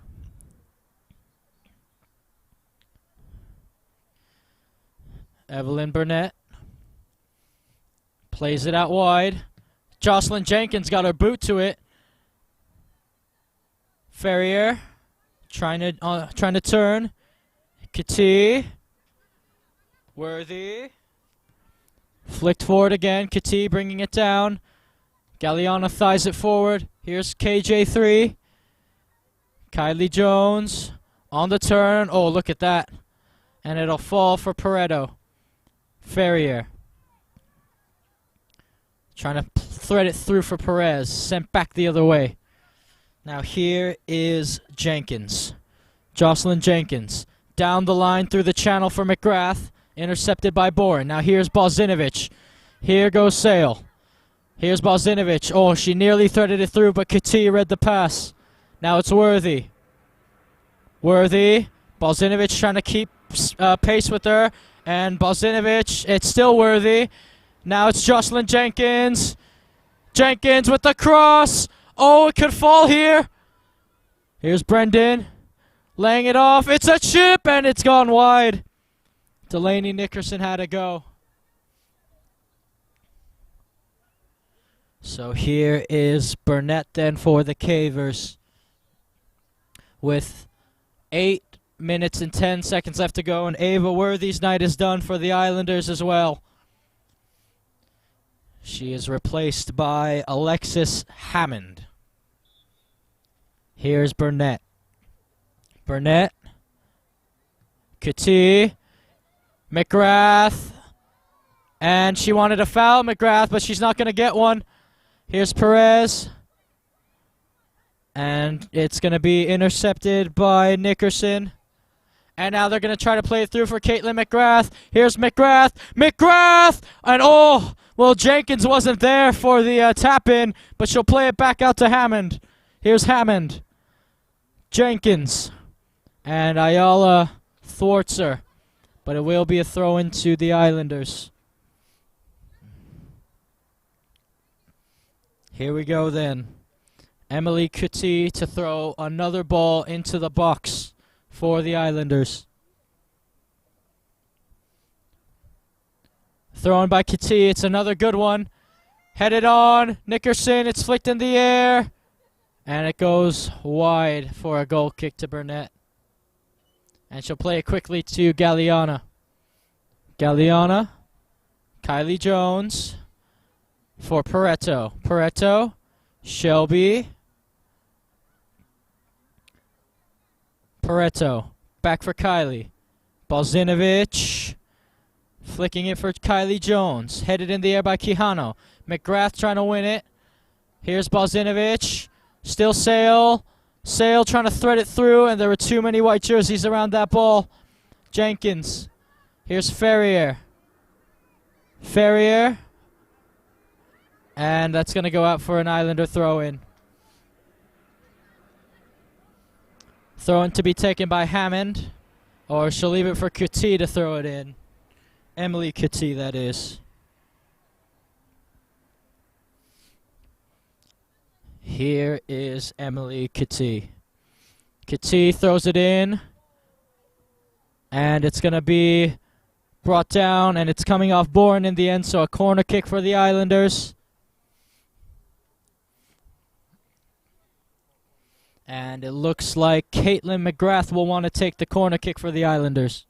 Evelyn Burnett plays it out wide. Jocelyn Jenkins got her boot to it. Ferrier trying to turn. Kati. Worthy. Flicked forward again. Kati bringing it down. Galliana thighs it forward. Here's KJ3. Kylie Jones on the turn. Oh, look at that. And it'll fall for Pareto. Ferrier. Trying to thread it through for Perez. Sent back the other way. Now here is Jenkins. Jocelyn Jenkins. Down the line through the channel for McGrath. Intercepted by Boren. Now here's Balzinovich. Here goes Sale. Here's Balzinovich. Oh, she nearly threaded it through, but Kati read the pass. Now it's Worthy. Worthy. Balzinovich trying to keep pace with her. And Balzinovich, it's still Worthy. Now it's Jocelyn Jenkins. Jenkins with the cross. Oh, it could fall here. Here's Brendan. Laying it off. It's a chip, and it's gone wide. Delaney Nickerson had to go. So here is Burnett then for the Cavers. With 8 minutes and 10 seconds left to go, and Ava Worthy's night is done for the Islanders as well. She is replaced by Alexis Hammond. Here's Burnett. Burnett. Kati. McGrath. And she wanted to foul McGrath, but she's not going to get one. Here's Perez. And it's going to be intercepted by Nickerson. And now they're going to try to play it through for Caitlin McGrath. Here's McGrath. McGrath! And oh, well, Jenkins wasn't there for the tap-in, but she'll play it back out to Hammond. Here's Hammond. Jenkins. And Ayala thwarts her. But it will be a throw-in to the Islanders. Here we go then. Emily Kati to throw another ball into the box for the Islanders. Thrown by Kati. It's another good one. Headed on. Nickerson. It's flicked in the air. And it goes wide for a goal kick to Burnett. And she'll play it quickly to Galliana. Galliana. Kylie Jones. For Pareto. Pareto. Shelby. Pareto. Back for Kylie. Balzinovich. Flicking it for Kylie Jones. Headed in the air by Quijano. McGrath trying to win it. Here's Balzinovich. Still Sale. Sale trying to thread it through, and there were too many white jerseys around that ball. Jenkins. Here's Ferrier. Ferrier. And that's going to go out for an Islander throw-in. Throw-in to be taken by Hammond. Or she'll leave it for Kati to throw it in. Emily Kati, that is. Here is Emily Kati. Kati throws it in. And it's going to be brought down, and it's coming off Bourne in the end, so a corner kick for the Islanders. And it looks like Caitlin McGrath will want to take the corner kick for the Islanders.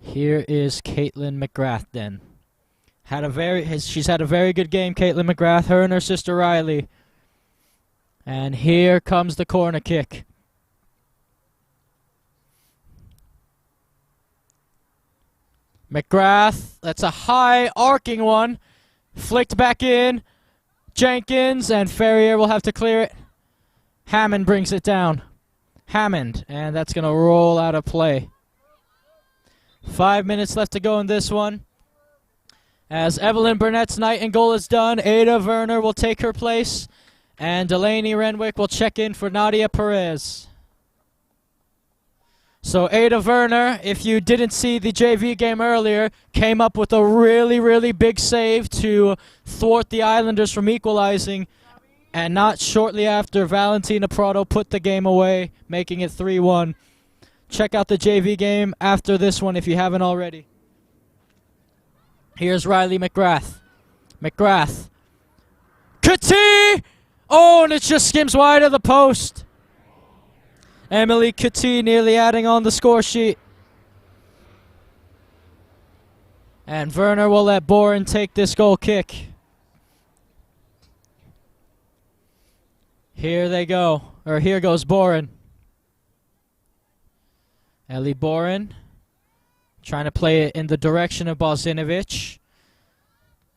Here is Caitlin McGrath then. She's had a very good game, Caitlin McGrath, her and her sister Riley. And here comes the corner kick. McGrath, that's a high arcing one. Flicked back in. Jenkins and Ferrier will have to clear it. Hammond brings it down. Hammond, and that's going to roll out of play. 5 minutes left to go in this one. As Evelyn Burnett's night in goal is done, Ada Werner will take her place, and Delaney Renwick will check in for Nadia Perez. So Ada Werner, if you didn't see the JV game earlier, came up with a really, really big save to thwart the Islanders from equalizing. And not shortly after, Valentina Prado put the game away, making it 3-1. Check out the JV game after this one if you haven't already. Here's Riley McGrath. McGrath. Kati! Oh, and it just skims wide of the post. Emily Kati nearly adding on the score sheet. And Werner will let Boren take this goal kick. Here they go. Or here goes Boren. Ellie Boren trying to play it in the direction of Bozinovic.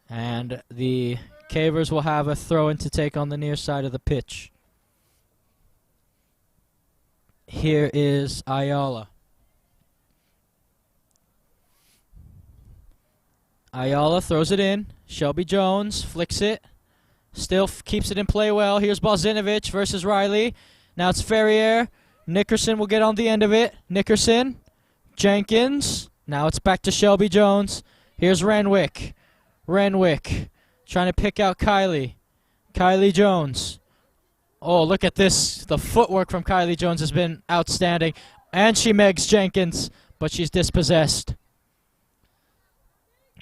And the Cavers will have a throw-in to take on the near side of the pitch. Here is Ayala. Ayala throws it in. Shelby Jones flicks it. Still keeps it in play well. Here's Bozinovic versus Riley. Now it's Ferrier. Nickerson will get on the end of it. Nickerson. Jenkins. Now it's back to Shelby Jones. Here's Renwick. Renwick trying to pick out Kylie. Kylie Jones. Oh, look at this. The footwork from Kylie Jones has been outstanding. And she megs Jenkins, but she's dispossessed.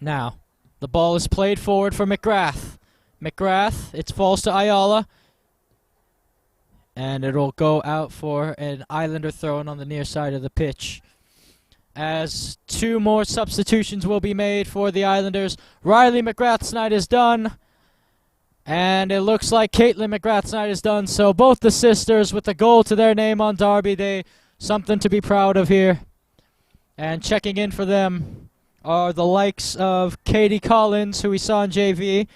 Now, the ball is played forward for McGrath. McGrath, it falls to Ayala. And it'll go out for an Islander throw-in on the near side of the pitch. As 2 more substitutions will be made for the Islanders. Riley McGrath's night is done. And it looks like Caitlin McGrath's night is done. So both the sisters with a goal to their name on Derby Day. Something to be proud of here. And checking in for them are the likes of Katie Collins, who we saw in JV,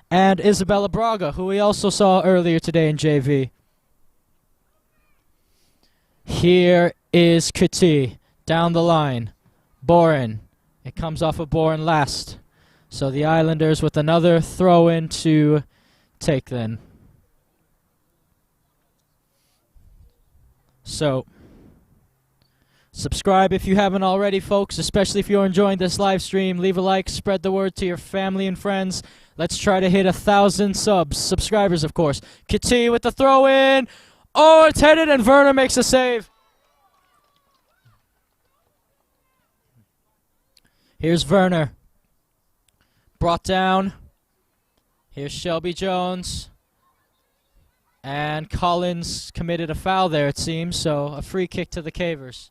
and Isabella Braga, who we also saw earlier today in JV. Here is Kuti down the line. Boren. It comes off of Boren last. So the Islanders with another throw-in to take then. So, subscribe if you haven't already, folks, especially if you're enjoying this live stream. Leave a like, spread the word to your family and friends. Let's try to hit 1,000 subscribers, of course. Kitty with the throw-in. Oh, it's headed, and Werner makes a save. Here's Werner. Brought down. Here's Shelby Jones. And Collins committed a foul there, it seems, so a free kick to the Cavers.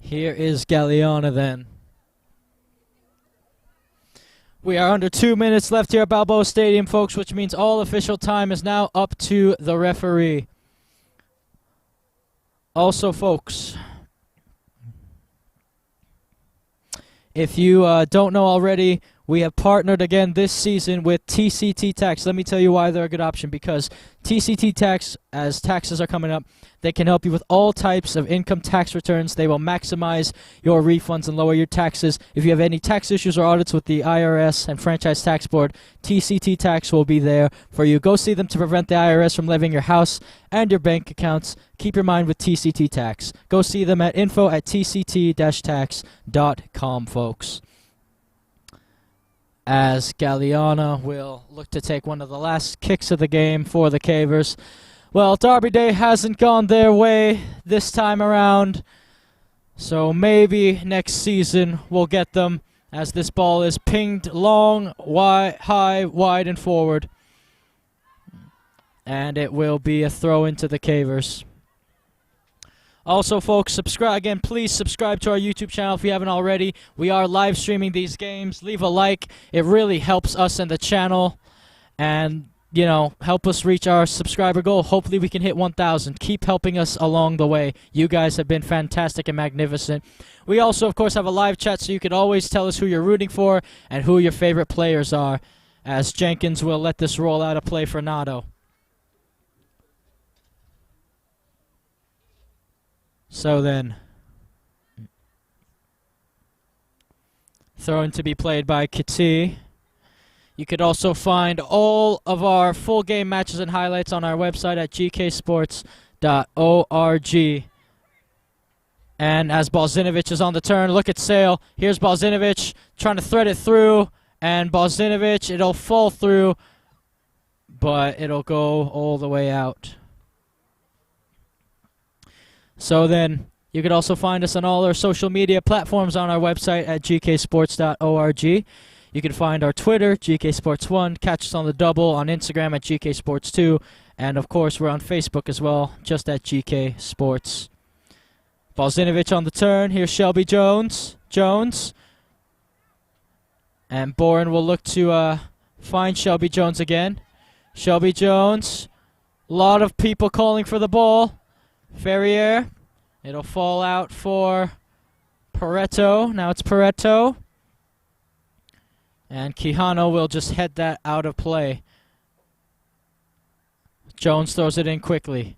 Here is Galliana then. We are under 2 minutes left here at Balboa Stadium, folks, which means all official time is now up to the referee. Also, folks, if you don't know already, we have partnered again this season with TCT Tax. Let me tell you why they're a good option. Because TCT Tax, as taxes are coming up, they can help you with all types of income tax returns. They will maximize your refunds and lower your taxes. If you have any tax issues or audits with the IRS and Franchise Tax Board, TCT Tax will be there for you. Go see them to prevent the IRS from levying your house and your bank accounts. Keep your mind with TCT Tax. Go see them at info@tct-tax.com, folks. As Galliana will look to take one of the last kicks of the game for the Cavers. Well, Derby Day hasn't gone their way this time around, so maybe next season we'll get them, as this ball is pinged long, wide, high, wide, and forward. And it will be a throw into the Cavers. Also, folks, subscribe again. Please subscribe to our YouTube channel if you haven't already. We are live streaming these games. Leave a like. It really helps us and the channel. And, you know, help us reach our subscriber goal. Hopefully we can hit 1,000. Keep helping us along the way. You guys have been fantastic and magnificent. We also, of course, have a live chat, so you can always tell us who you're rooting for and who your favorite players are, as Jenkins will let this roll out a play for Coronado. So then, thrown to be played by Kati. You could also find all of our full game matches and highlights on our website at gksports.org. And as Balzinovic is on the turn, look at Sale. Here's Balzinovic trying to thread it through. And Balzinovic, it'll fall through, but it'll go all the way out. So then, you could also find us on all our social media platforms on our website at gksports.org. You can find our Twitter, GKSports1, catch us on the double on Instagram at GKSports2, and of course we're on Facebook as well, just at GK Sports. Balzinovic on the turn, here's Shelby Jones. And Boren will look to find Shelby Jones again. Shelby Jones, a lot of people calling for the ball. Ferrier, it'll fall out for Pareto. Now it's Pareto. And Quijano will just head that out of play. Jones throws it in quickly.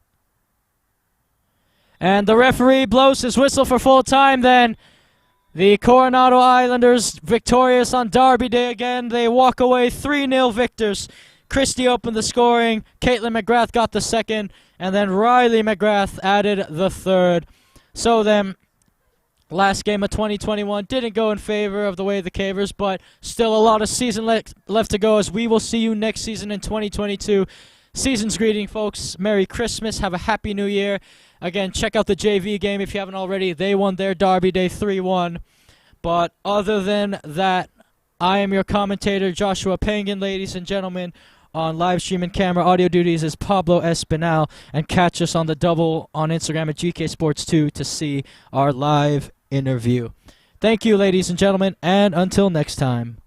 And the referee blows his whistle for full time then. The Coronado Islanders victorious on Derby Day again. They walk away 3-0 victors. Christie opened the scoring. Caitlin McGrath got the second. And then Riley McGrath added the third. So then, last game of 2021 didn't go in favor of the way of the Cavers, but still a lot of season left to go, as we will see you next season in 2022. Season's greeting, folks. Merry Christmas. Have a happy new year. Again, check out the JV game if you haven't already. They won their Derby Day 3-1. But other than that, I am your commentator, Joshua Penguin, ladies and gentlemen. On live stream and camera audio duties is Pablo Espinal. And catch us on the double on Instagram at GKSports2 to see our live interview. Thank you, ladies and gentlemen, and until next time.